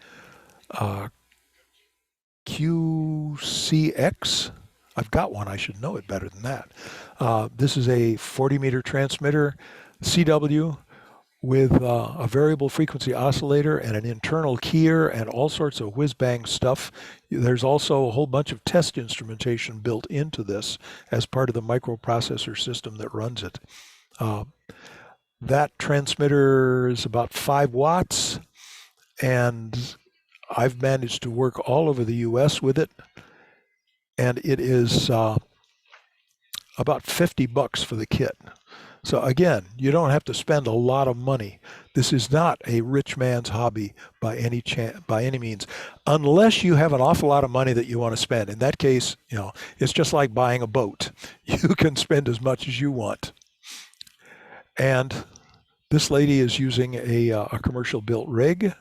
QCX. I've got one. I should know it better than that. This is a 40-meter transmitter, CW, with a variable frequency oscillator and an internal keyer and all sorts of whiz-bang stuff. There's also a whole bunch of test instrumentation built into this as part of the microprocessor system that runs it. That transmitter is about 5 watts, and I've managed to work all over the US with it, and it is about $50 for the kit. So again, you don't have to spend a lot of money. This is not a rich man's hobby by any means, unless you have an awful lot of money that you want to spend. In that case, it's just like buying a boat. You can spend as much as you want. And this lady is using a commercial built rig,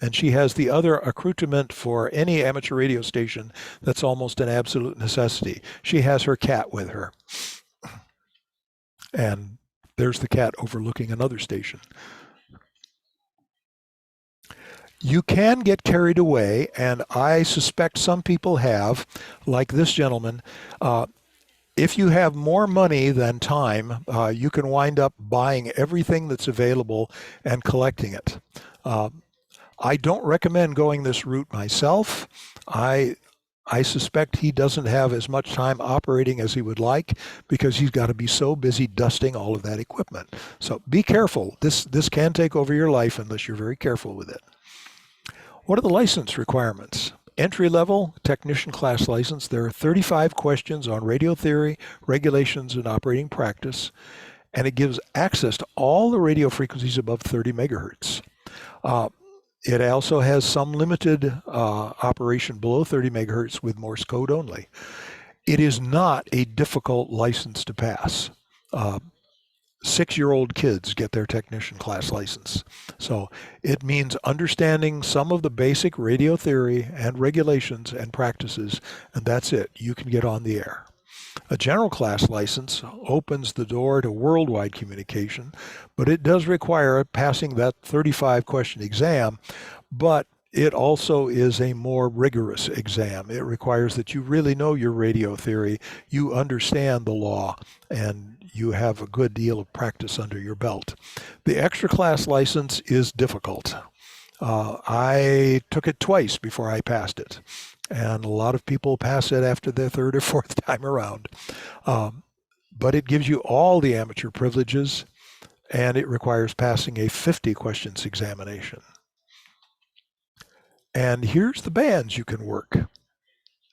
and she has the other accoutrement for any amateur radio station that's almost an absolute necessity. She has her cat with her. And there's the cat overlooking another station. You can get carried away, and I suspect some people have, like this gentleman. If you have more money than time, you can wind up buying everything that's available and collecting it. I don't recommend going this route myself. I suspect he doesn't have as much time operating as he would like because he's got to be so busy dusting all of that equipment. So be careful. This can take over your life unless you're very careful with it. What are the license requirements? Entry-level technician class license. There are 35 questions on radio theory, regulations, and operating practice, and it gives access to all the radio frequencies above 30 megahertz. It also has some limited operation below 30 megahertz with Morse code only. It is not a difficult license to pass. 6-year-old kids get their technician class license. So it means understanding some of the basic radio theory and regulations and practices, and that's it. You can get on the air. A general class license opens the door to worldwide communication, but it does require passing that 35 question exam, but it also is a more rigorous exam. It requires that you really know your radio theory, you understand the law, and you have a good deal of practice under your belt. The extra class license is difficult. I took it twice before I passed it. And a lot of people pass it after their 3rd or 4th time around. But it gives you all the amateur privileges, and it requires passing a 50 questions examination. And here's the bands you can work.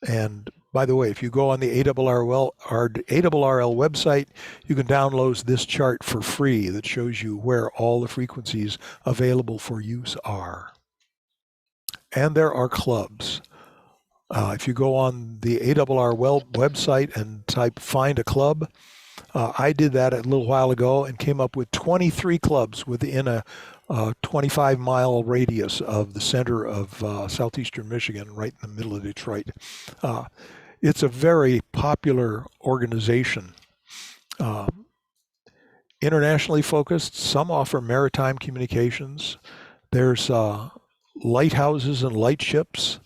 And by the way, if you go on the ARRL website, you can download this chart for free that shows you where all the frequencies available for use are. and there are clubs. If you go on the ARRL website and type find a club, I did that a little while ago and came up with 23 clubs within a 25-mile radius of the center of Southeastern Michigan, right in the middle of Detroit. It's a very popular organization. Internationally focused, some offer maritime communications. There's lighthouses and lightships.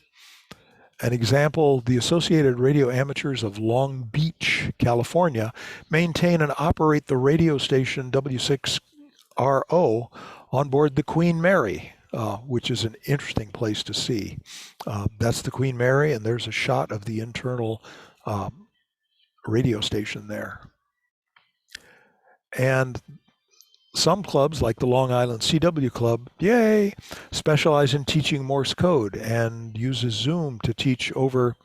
An example, the Associated Radio Amateurs of Long Beach, California, maintain and operate the radio station W6RO on board the Queen Mary, which is an interesting place to see. That's the Queen Mary, and there's a shot of the internal radio station there. And some clubs, like the Long Island CW Club, yay, specialize in teaching Morse code and uses Zoom to teach over,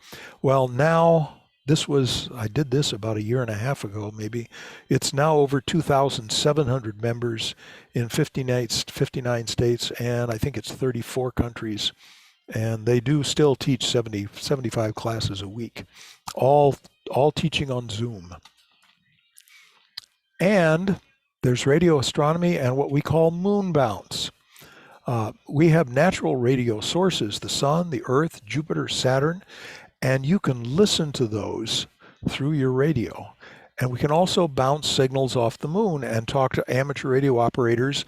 well, now, I did this about a year and a half ago, maybe. It's now over 2,700 members in 59 states, and I think it's 34 countries. And they do still teach 75 classes a week, all teaching on Zoom. And there's radio astronomy and what we call moon bounce. We have natural radio sources, the sun, the earth, Jupiter, Saturn, and you can listen to those through your radio. And we can also bounce signals off the moon and talk to amateur radio operators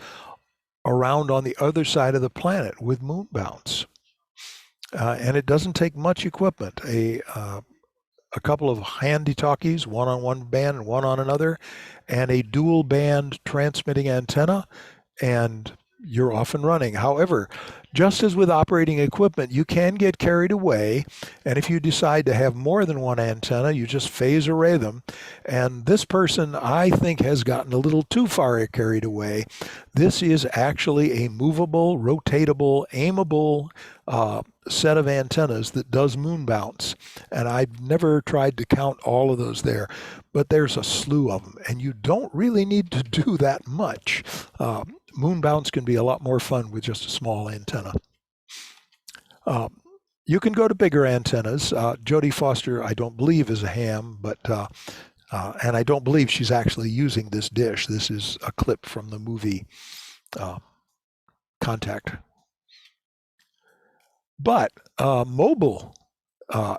around on the other side of the planet with moon bounce. And it doesn't take much equipment. A couple of handy talkies, one on one band and one on another, and a dual band transmitting antenna, and you're off and running. However, just as with operating equipment, you can get carried away, and if you decide to have more than one antenna, you just phase array them. And this person, I think, has gotten a little too far carried away. This is actually a movable, rotatable, aimable set of antennas that does moon bounce. And I've never tried to count all of those there, but there's a slew of them, and you don't really need to do that much. Moon bounce can be a lot more fun with just a small antenna. You can go to bigger antennas. Jodie Foster, I don't believe, is a ham, but and I don't believe she's actually using this dish. This is a clip from the movie Contact. But mobile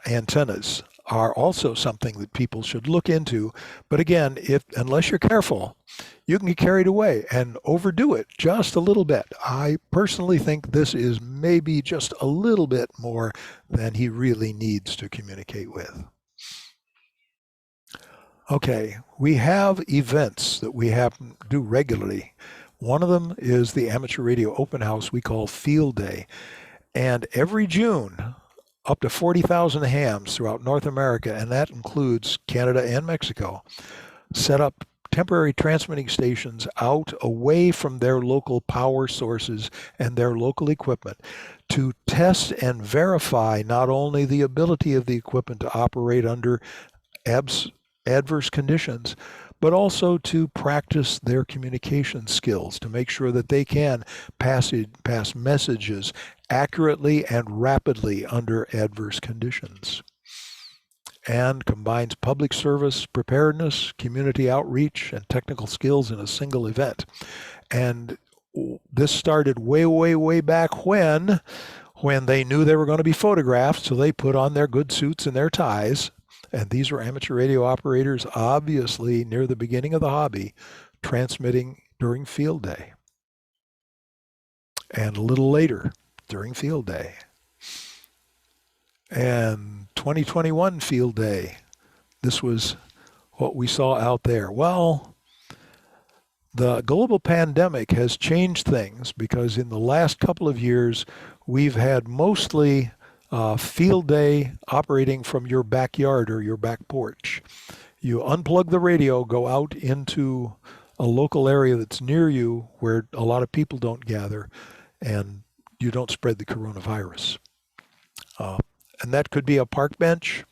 antennas are also something that people should look into. But again, unless you're careful, you can get carried away and overdo it just a little bit. I personally think this is maybe just a little bit more than he really needs to communicate with. Okay, we have events that we do regularly. One of them is the Amateur Radio Open House we call Field Day. And every June, up to 40,000 hams throughout North America, and that includes Canada and Mexico, set up temporary transmitting stations out away from their local power sources and their local equipment to test and verify not only the ability of the equipment to operate under adverse conditions, but also to practice their communication skills to make sure that they can pass messages accurately and rapidly under adverse conditions. And combines public service preparedness, community outreach, and technical skills in a single event. And this started way, way, way back when they knew they were going to be photographed, so they put on their good suits and their ties. And these were amateur radio operators, obviously near the beginning of the hobby, transmitting during Field Day. And a little later, during Field Day. And 2021 Field Day, this was what we saw out there. Well, the global pandemic has changed things because in the last couple of years, we've had mostly Field Day operating from your backyard or your back porch. You unplug the radio, go out into a local area that's near you where a lot of people don't gather, and you don't spread the coronavirus. And that could be a park bench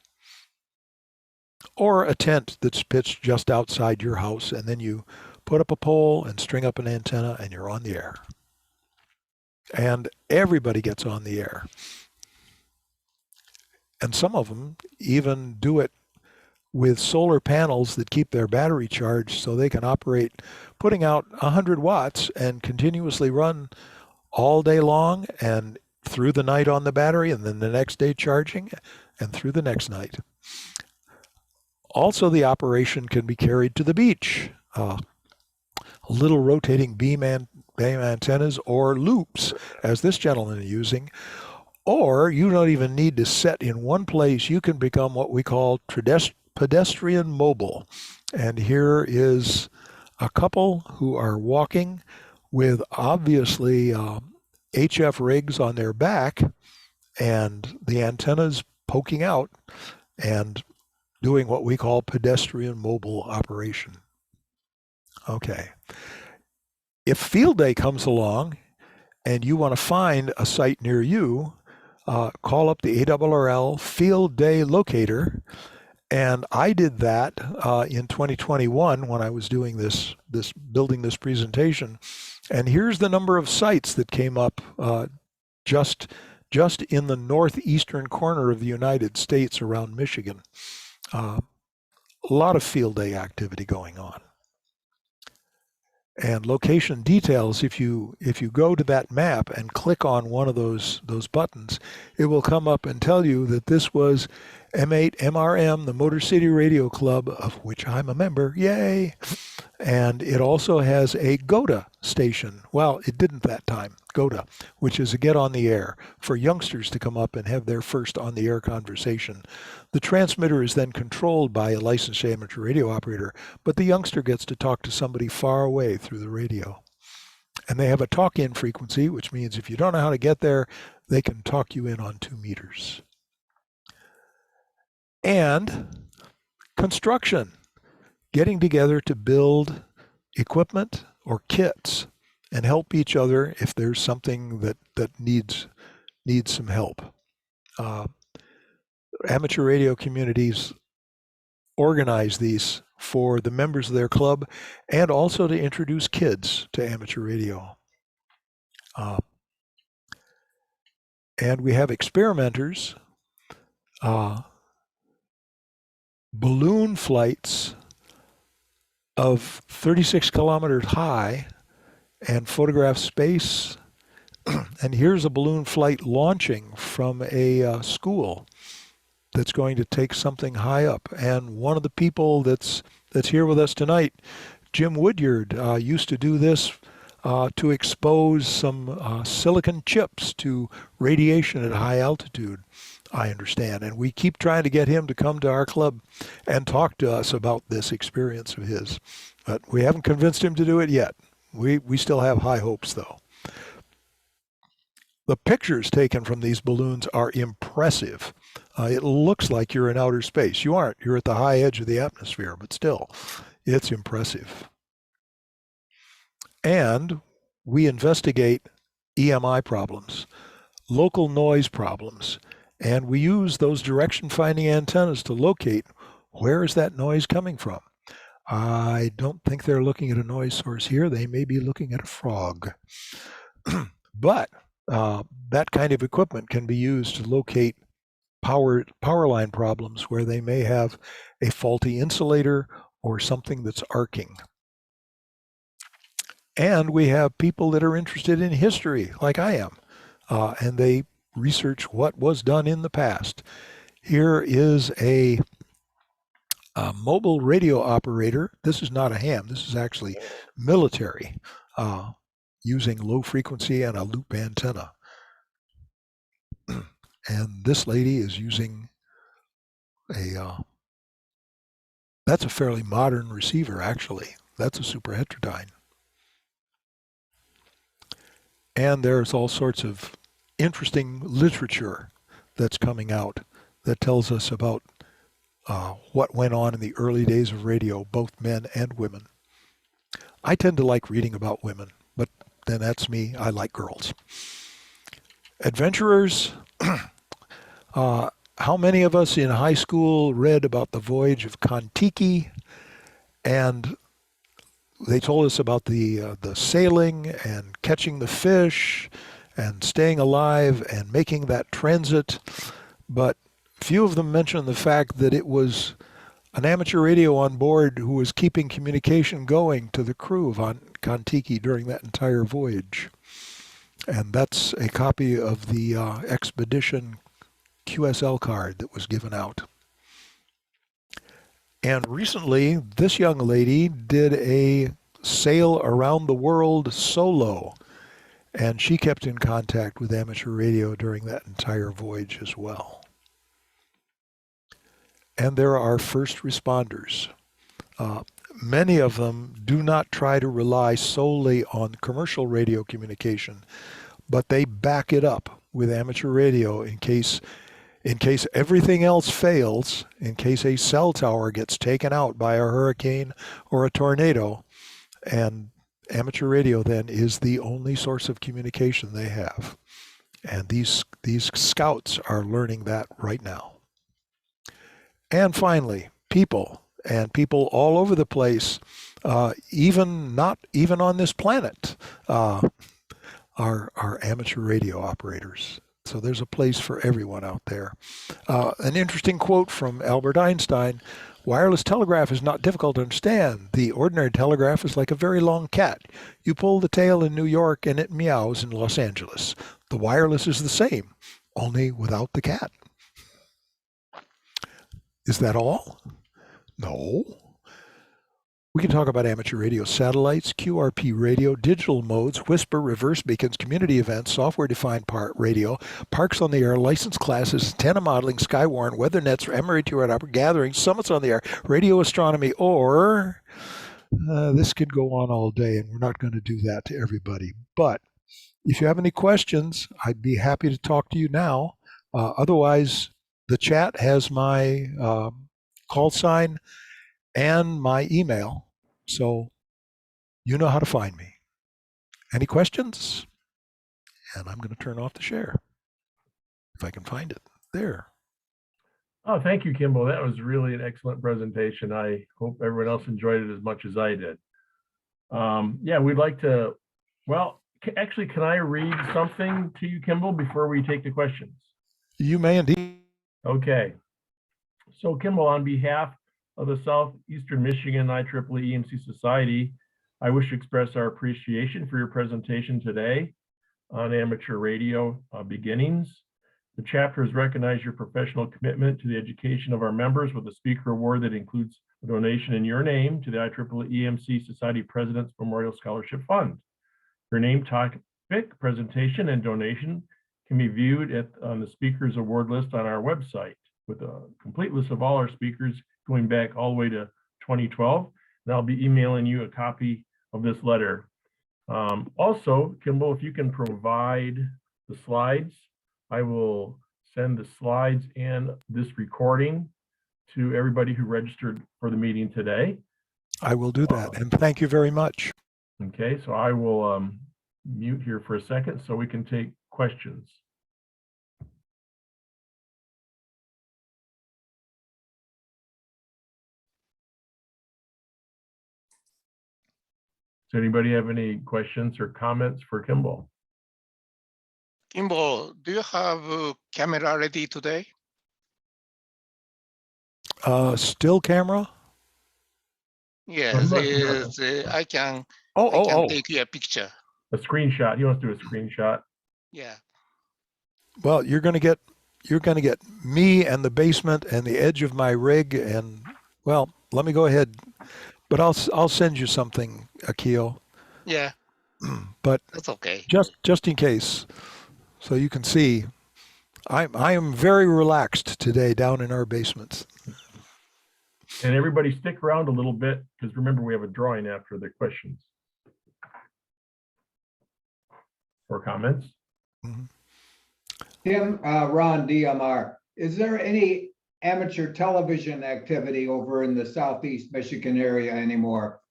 or a tent that's pitched just outside your house, and then you put up a pole and string up an antenna and you're on the air. and everybody gets on the air. And some of them even do it with solar panels that keep their battery charged so they can operate, putting out 100 watts and continuously run all day long and through the night on the battery, and then the next day charging and through the next night. Also, the operation can be carried to the beach. Little rotating beam antennas or loops, as this gentleman is using. Or you don't even need to set in one place. You can become what we call pedestrian mobile. And here is a couple who are walking with obviously HF rigs on their back and the antennas poking out and doing what we call pedestrian mobile operation. Okay. If field day comes along and you want to find a site near you, call up the ARRL field day locator. And I did that in 2021 when I was doing building this presentation. And here's the number of sites that came up just in the northeastern corner of the United States around Michigan. A lot of field day activity going on. And location details, if you go to that map and click on one of those buttons, it will come up and tell you that this was N8FNC, the Motor City Radio Club, of which I'm a member, yay! And it also has a GOTA station. Well, it didn't that time, GOTA, which is a get on the air for youngsters to come up and have their first on the air conversation. The transmitter is then controlled by a licensed amateur radio operator, but the youngster gets to talk to somebody far away through the radio. And they have a talk-in frequency, which means if you don't know how to get there, they can talk you in on 2 meters. And construction, getting together to build equipment or kits and help each other if there's something that needs some help. Amateur radio communities organize these for the members of their club and also to introduce kids to amateur radio. And we have experimenters, balloon flights of 36 kilometers high and photograph space. And here's a balloon flight launching from a school that's going to take something high up. And one of the people that's here with us tonight, Jim Woodyard, used to do this to expose some silicon chips to radiation at high altitude, I understand. And we keep trying to get him to come to our club and talk to us about this experience of his. But we haven't convinced him to do it yet. We still have high hopes, though. The pictures taken from these balloons are impressive. It looks like you're in outer space. You aren't. You're at the high edge of the atmosphere, but still, it's impressive. And we investigate EMI problems, local noise problems, and we use those direction-finding antennas to locate where is that noise coming from. I don't think they're looking at a noise source here. They may be looking at a frog. But that kind of equipment can be used to locate power line problems where they may have a faulty insulator or something that's arcing. And we have people that are interested in history, like I am, and they research what was done in the past. Here is a mobile radio operator. This is not a ham. This is actually military, using low frequency and a loop antenna. And this lady is using that's a fairly modern receiver, actually. That's a super heterodyne. And there's all sorts of interesting literature that's coming out that tells us about what went on in the early days of radio, both men and women. I tend to like reading about women, but then that's me. I like girls. Adventurers, how many of us in high school read about the voyage of Kon-Tiki? And they told us about the sailing and catching the fish and staying alive and making that transit, but few of them mention the fact that it was an amateur radio on board who was keeping communication going to the crew of Kon-Tiki during that entire voyage. And that's a copy of the expedition QSL card that was given out. And recently, this young lady did a sail around the world solo, and she kept in contact with amateur radio during that entire voyage as well. And there are first responders. Many of them do not try to rely solely on commercial radio communication, but they back it up with amateur radio in case everything else fails, in case a cell tower gets taken out by a hurricane or a tornado, and amateur radio then is the only source of communication they have. And these scouts are learning that right now. And finally, people all over the place, not even on this planet, are amateur radio operators. So there's a place for everyone out there. An interesting quote from Albert Einstein: "Wireless telegraph is not difficult to understand. The ordinary telegraph is like a very long cat. You pull the tail in New York and it meows in Los Angeles. The wireless is the same, only without the cat." Is that all? No. We can talk about amateur radio satellites, QRP radio, digital modes, whisper, reverse beacons, community events, software-defined radio, parks on the air, license classes, antenna modeling, Skywarn, weather nets, MRA2 gatherings, summits on the air, radio astronomy, or this could go on all day, and we're not going to do that to everybody. But if you have any questions, I'd be happy to talk to you now. Otherwise, the chat has my call sign and my email, so you know how to find me. Any questions? And I'm going to turn off the share if I can find it. There. Oh, thank you, Kimball. That was really an excellent presentation. I hope everyone else enjoyed it as much as I did. Yeah, we'd like to, well, actually, can I read something to you, Kimball, before we take the questions? You may indeed. Okay. So, Kimball, on behalf of the Southeastern Michigan IEEE EMC Society, I wish to express our appreciation for your presentation today on amateur radio beginnings. The chapter has recognized your professional commitment to the education of our members with a speaker award that includes a donation in your name to the IEEE EMC Society President's Memorial Scholarship Fund. Your name, topic, presentation, and donation can be viewed on the speakers award list on our website, with a complete list of all our speakers going back all the way to 2012. And I'll be emailing you a copy of this letter. Also, Kimball, if you can provide the slides, I will send the slides and this recording to everybody who registered for the meeting today. I will do that, and thank you very much. Okay, so I will mute here for a second so we can take questions. Does anybody have any questions or comments for Kimball? Kimball, do you have a camera ready today? Still camera? Yes, I can take you a picture. A screenshot. He wants to do a screenshot. Yeah. Well, you're going to get me and the basement and the edge of my rig, and well, let me go ahead. But I'll send you something, Akio. Yeah. But that's okay. Just in case, so you can see, I am very relaxed today down in our basements. And everybody stick around a little bit, because remember, we have a drawing after the questions or comments. Mm-hmm. Tim, Ron, DMR, is there any amateur television activity over in the Southeast Michigan area anymore?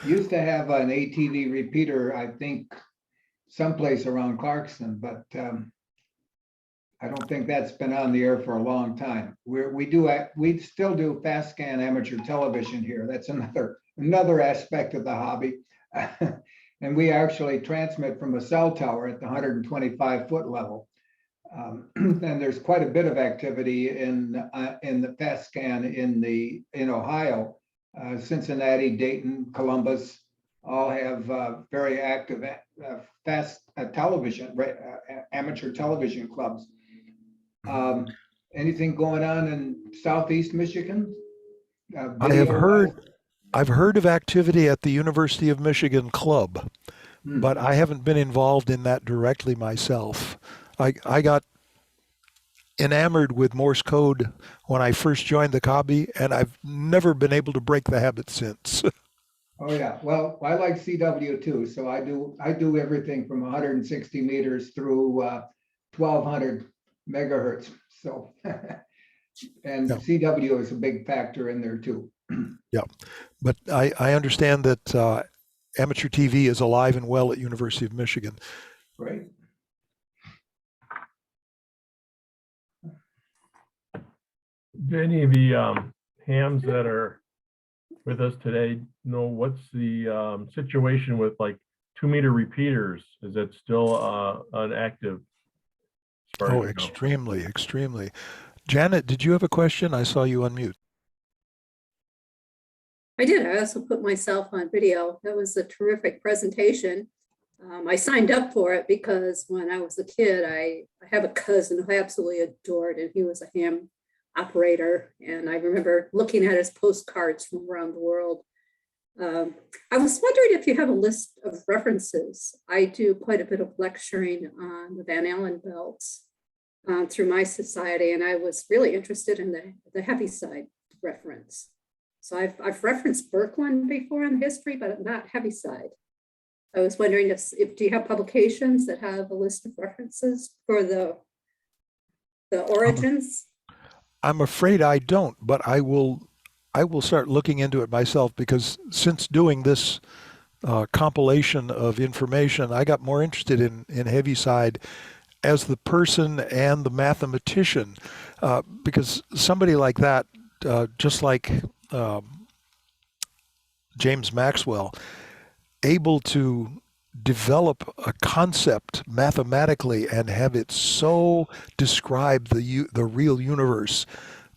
Used to have an ATV repeater, I think, someplace around Clarkson, but I don't think that's been on the air for a long time. We still do fast scan amateur television here. That's another aspect of the hobby. And we actually transmit from a cell tower at the 125-foot level. And there's quite a bit of activity in the fast scan in Ohio. Cincinnati, Dayton, Columbus all have very active fast television, amateur television clubs. Anything going on in Southeast Michigan? I've heard of activity at the University of Michigan Club, but I haven't been involved in that directly myself. I got enamored with Morse code when I first joined the hobby, and I've never been able to break the habit since. Oh yeah, well, I like CW too, so I do everything from 160 meters through 1200 megahertz. So, and Yeah. CW is a big factor in there too. Yeah, but I understand that amateur TV is alive and well at University of Michigan. Right. Do any of the hams that are with us today know what's the situation with like 2-meter repeaters? Is that still unactive? As far Oh, as you know? extremely, extremely. Janet, did you have a question? I saw you unmute. I did. I also put myself on video. That was a terrific presentation. I signed up for it because when I was a kid, I have a cousin who I absolutely adored, and he was a ham operator. And I remember looking at his postcards from around the world. I was wondering if you have a list of references. I do quite a bit of lecturing on the Van Allen belts through my society, and I was really interested in the Heaviside reference. So I've referenced Birkeland before in history, but not Heaviside. I was wondering if do you have publications that have a list of references for the origins? I'm afraid I don't, but I will start looking into it myself, because since doing this compilation of information, I got more interested in Heaviside as the person and the mathematician, because somebody like that, just like James Maxwell, able to develop a concept mathematically and have it so describe the real universe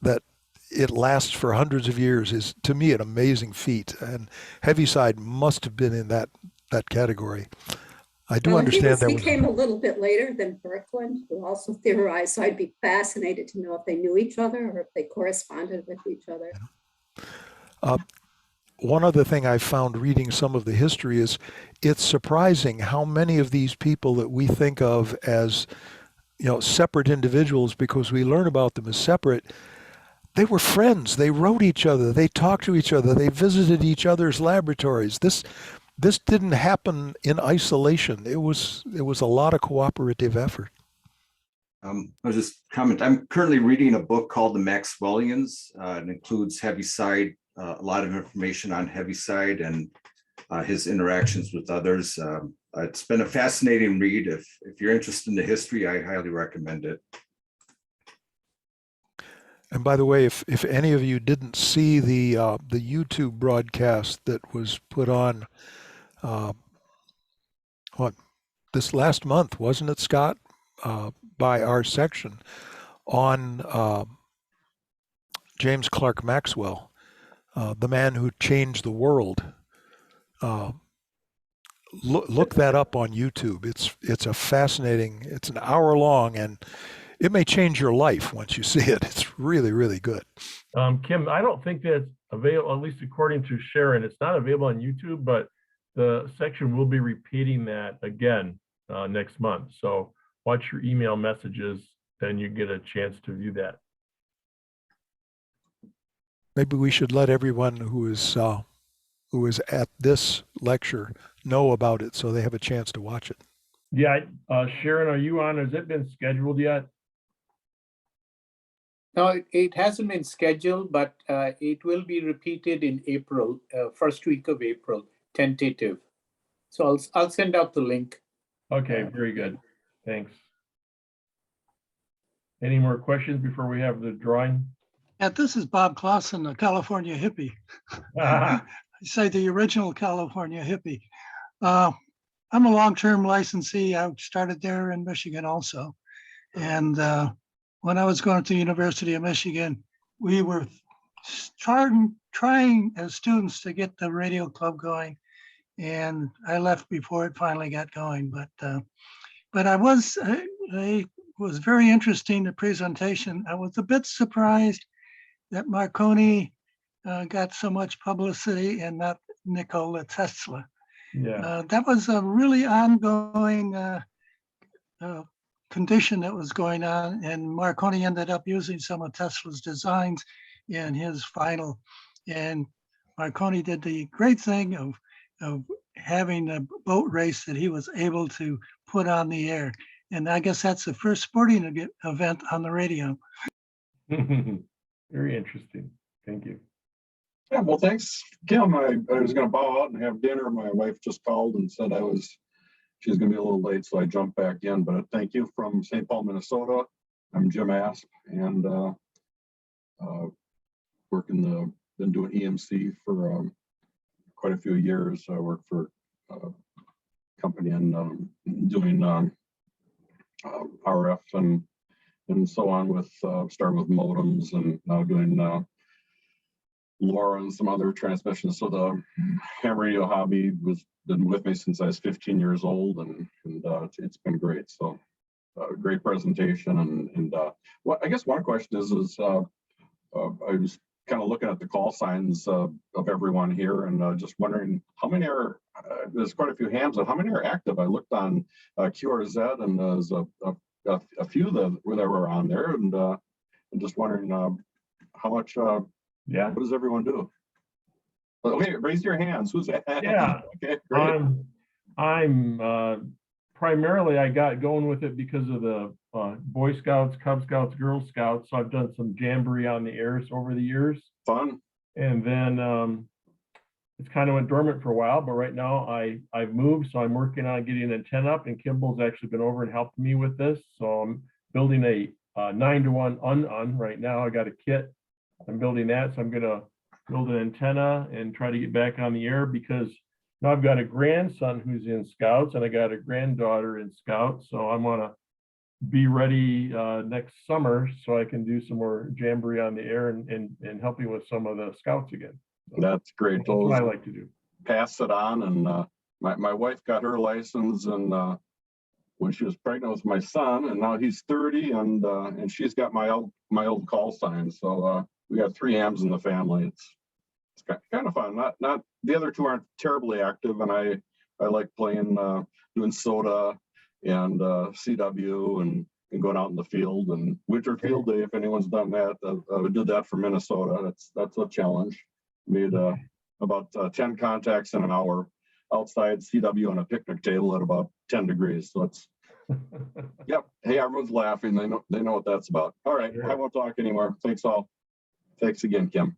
that it lasts for hundreds of years is, to me, an amazing feat. And Heaviside must have been in that category. I do understand that he came a little bit later than Birkeland, who also theorized. So I'd be fascinated to know if they knew each other or if they corresponded with each other. One other thing I found reading some of the history is it's surprising how many of these people that we think of as, separate individuals because we learn about them as separate, they were friends. They wrote each other. They talked to each other. They visited each other's laboratories. This didn't happen in isolation. It was a lot of cooperative effort. I was just comment. I'm currently reading a book called The Maxwellians. It includes Heaviside, a lot of information on Heaviside and his interactions with others. It's been a fascinating read. If you're interested in the history, I highly recommend it. And by the way, if any of you didn't see the YouTube broadcast that was put on, this last month, wasn't it, Scott, by our section on James Clerk Maxwell, the man who changed the world. Look that up on YouTube. It's a fascinating. It's an hour long, and it may change your life once you see it. It's really, really good. Kim, I don't think that's available, at least according to Sharon. It's not available on YouTube, but the section will be repeating that again next month. So watch your email messages, then you get a chance to view that. Maybe we should let everyone who is at this lecture know about it so they have a chance to watch it. Yeah, Sharon, are you on? Has it been scheduled yet? No, it hasn't been scheduled, but it will be repeated in April, first week of April, tentative. So I'll send out the link. Okay, very good. Thanks. Any more questions before we have the drawing? Yeah, this is Bob Clausen, a California hippie. I say the original California hippie. I'm a long-term licensee. I started there in Michigan also. And when I was going to the University of Michigan, we were trying as students to get the radio club going. And I left before it finally got going. But I was very interesting, the presentation. I was a bit surprised that Marconi got so much publicity and not Nikola Tesla. Yeah. That was a really ongoing condition that was going on, and Marconi ended up using some of Tesla's designs in his final. And Marconi did the great thing of having a boat race that he was able to put on the air. And I guess that's the first sporting event on the radio. Very interesting. Thank you. Yeah, well, thanks, Kim. I was going to bow out and have dinner. My wife just called and said she's going to be a little late, so I jumped back in. But thank you from St. Paul, Minnesota. I'm Jim Asp, and been doing EMC for quite a few years. I work for a company and doing RF and so on with starting with modems and now doing LoRa and some other transmissions. So the ham radio hobby been with me since I was 15 years old, and it's been great. So great presentation. And well, I guess one question is I was kind of looking at the call signs of everyone here, and just wondering how many are. There's quite a few hams. How many are active? I looked on QRZ, and there's a few that were on there, and I'm just wondering how much. Yeah. What does everyone do? Okay, raise your hands. Who's that? Yeah. Okay, great. I'm primarily, I got going with it because of the Boy Scouts, Cub Scouts, Girl Scouts. So I've done some jamboree on the airs over the years. Fun. And then it's kind of went dormant for a while, but right now I've moved, so I'm working on getting an antenna up, and Kimball's actually been over and helped me with this. So I'm building a 9-to-1 un right now. I got a kit. I'm building that, so I'm going to build an antenna and try to get back on the air, because now I've got a grandson who's in Scouts and I got a granddaughter in Scouts. So I want to be ready next summer so I can do some more jamboree on the air and helping with some of the Scouts again. So that's great. That's what I like to do. Pass it on. And my wife got her license and when she was pregnant with my son, and now he's 30, and she's got my old call sign. So we got 3 hams in the family. It's kind of fun. Not the other 2 aren't terribly active, and I like playing, doing soda and CW and going out in the field and winter field day. If anyone's done that, I did that for Minnesota. That's a challenge. Made about 10 contacts in an hour outside CW on a picnic table at about 10 degrees. So it's yep. Hey, everyone's laughing. They know what that's about. All right, I won't talk anymore. Thanks all. Thanks again, Kim.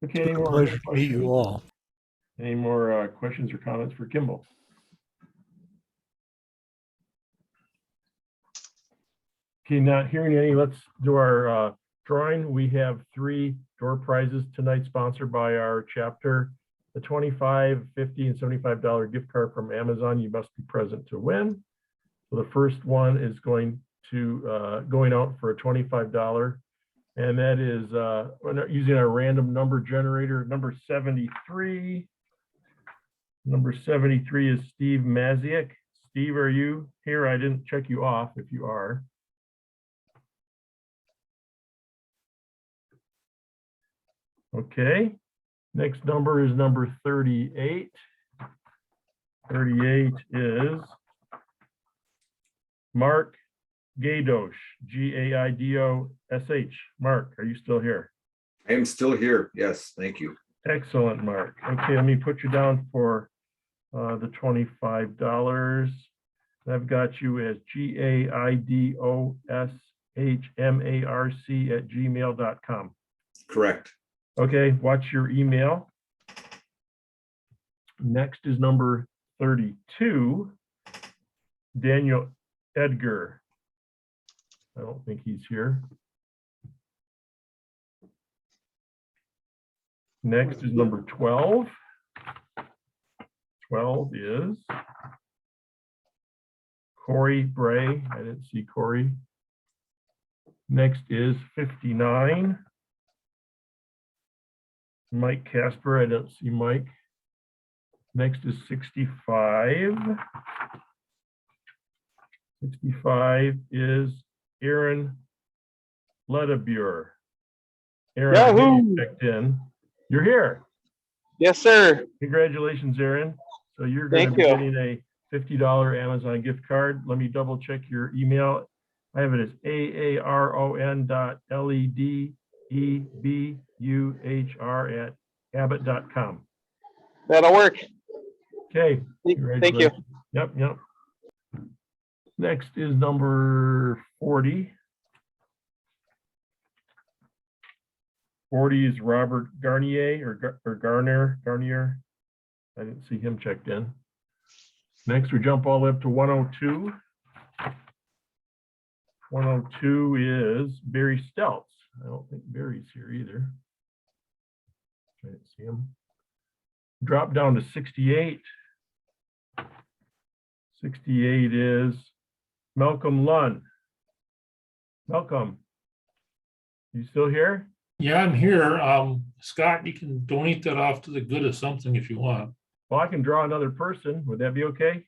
Okay, It's been a pleasure to meet you all. Any more questions or comments for Kimball? Okay, not hearing any, let's do our drawing. We have 3 door prizes tonight sponsored by our chapter. The $25, $50, and $75 gift card from Amazon. You must be present to win. So the first one is going out for a $25, and that is using our random number generator, number 73. Number 73 is Steve Maziak. Steve, are you here? I didn't check you off if you are. Okay. Next number is number 38. 38 is Mark Gaidosh, Gaidosh. Mark, are you still here? I am still here. Yes, thank you. Excellent, Mark. Okay, let me put you down for the $25. I've got you as GAIDOSHMARC@gmail.com. Correct. Okay, watch your email. Next is number 32, Daniel Edgar. I don't think he's here. Next is number 12, 12 is Corey Bray. I didn't see Corey. Next is 59. Mike Casper. I don't see Mike. Next is 65. 65 is Aaron Ledebure. Aaron, I think you checked in. You're here. Yes, sir. Congratulations, Aaron. So you're going to Thank be you. getting a $50 Amazon gift card. Let me double check your email. I have it as aaron.ledebuhr@abbott.com. That'll work. Okay. Thank you. Congratulations. Yep. Next is number 40. 40 is Robert Garnier or Garnier. I didn't see him checked in. Next, we jump all the way up to 102. 102 is Barry Stelz. I don't think Barry's here either. I didn't see him. Drop down to 68. 68 is Malcolm Lunn. Malcolm, you still here? Yeah, I'm here. Scott, you can donate that off to the good of something if you want. Well, I can draw another person. Would that be okay?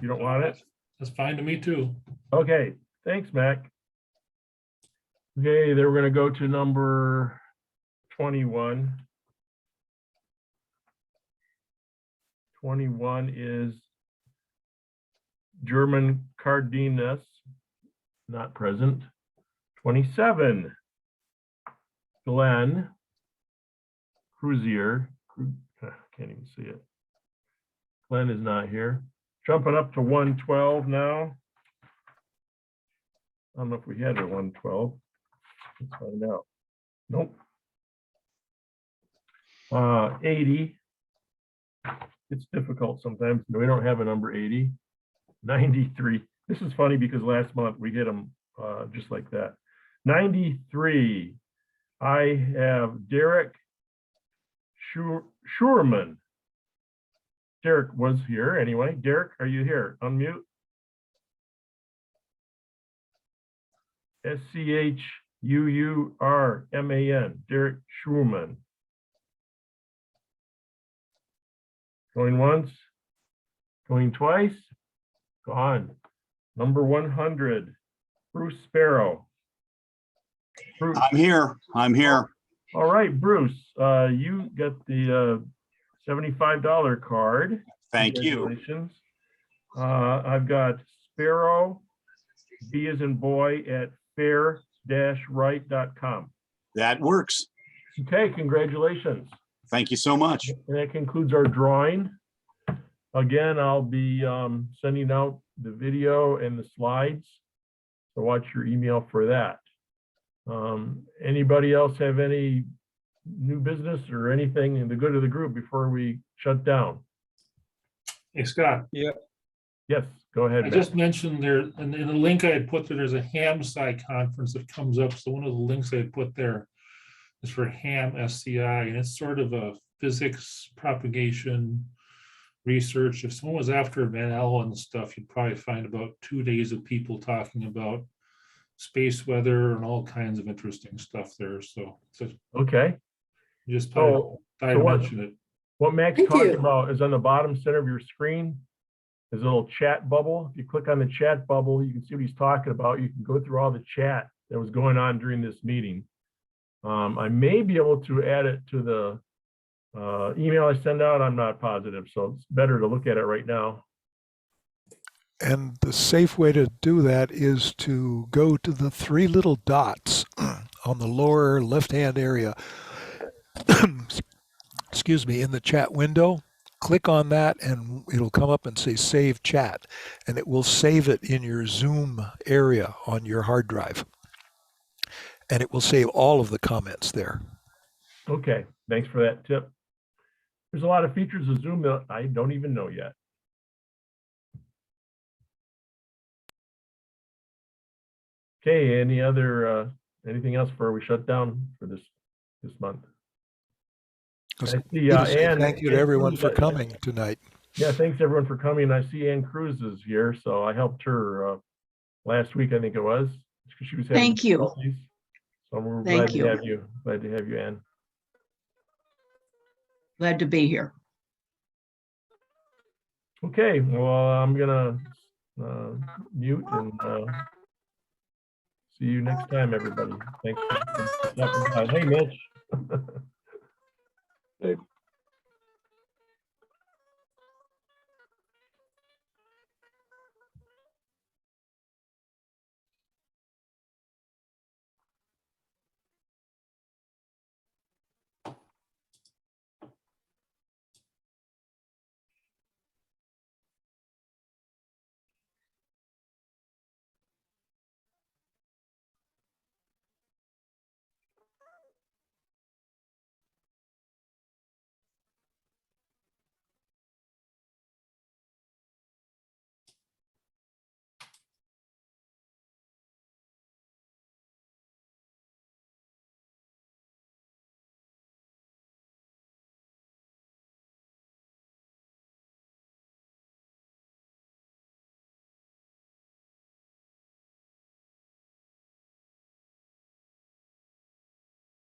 You don't want it? That's fine to me too. Okay, thanks, Mac. Okay, then we're going to go to number 21. 21 is German Cardenas, not present. 27, Glenn Cruzier. Can't even see it. Glenn is not here. Jumping up to 112 now. I don't know if we had a 112. Let's find out. Nope. 80. It's difficult sometimes. We don't have a number 80. 93. This is funny because last month we hit them just like that. 93. I have Derek Schurman. Derek was here anyway. Derek, are you here? Unmute. Schurman. Derek Schurman. Going once, going twice, gone. Number 100, Bruce Sparrow. Bruce. I'm here. All right, Bruce, you got the $75 card. Thank you. Congratulations. I've got Sparrow, B as in boy, at fair-right.com. That works. Okay, congratulations. Thank you so much. And that concludes our drawing. Again, I'll be sending out the video and the slides. So watch your email for that. Anybody else have any new business or anything in the good of the group before we shut down? Hey, Scott. Yeah. Yes, go ahead. I Matt. just mentioned there, in the link I had put there's a ham sci conference that comes up. So one of the links I had put there is for ham SCI, and it's sort of a physics propagation research. If someone was after Van Allen stuff, you'd probably find about 2 days of people talking about space weather and all kinds of interesting stuff there. So Okay. just So mention it. what Mac's Thank talking you. about is on the bottom center of your screen. There's a little chat bubble. If you click on the chat bubble, you can see what he's talking about. You can go through all the chat that was going on during this meeting. I may be able to add it to the email I send out. I'm not positive, so it's better to look at it right now. And the safe way to do that is to go to the three little dots on the lower left-hand area. Excuse me, in the chat window. Click on that and it'll come up and say save chat, and it will save it in your Zoom area on your hard drive. And it will save all of the comments there. Okay, thanks for that tip. There's a lot of features of Zoom that I don't even know yet. Okay, any other anything else before we shut down for this month? I see, Thank you to Ann everyone for Cruz, coming tonight. Yeah, thanks everyone for coming. I see Ann Cruz is here, so I helped her last week, I think it was. She was having Thank you. difficulties. So we're Thank glad to you. have you. Glad to have you, Ann. Glad to be here. Okay, well, I'm gonna mute and see you next time, everybody. Thanks for stopping by. Hey, Mitch. Hey.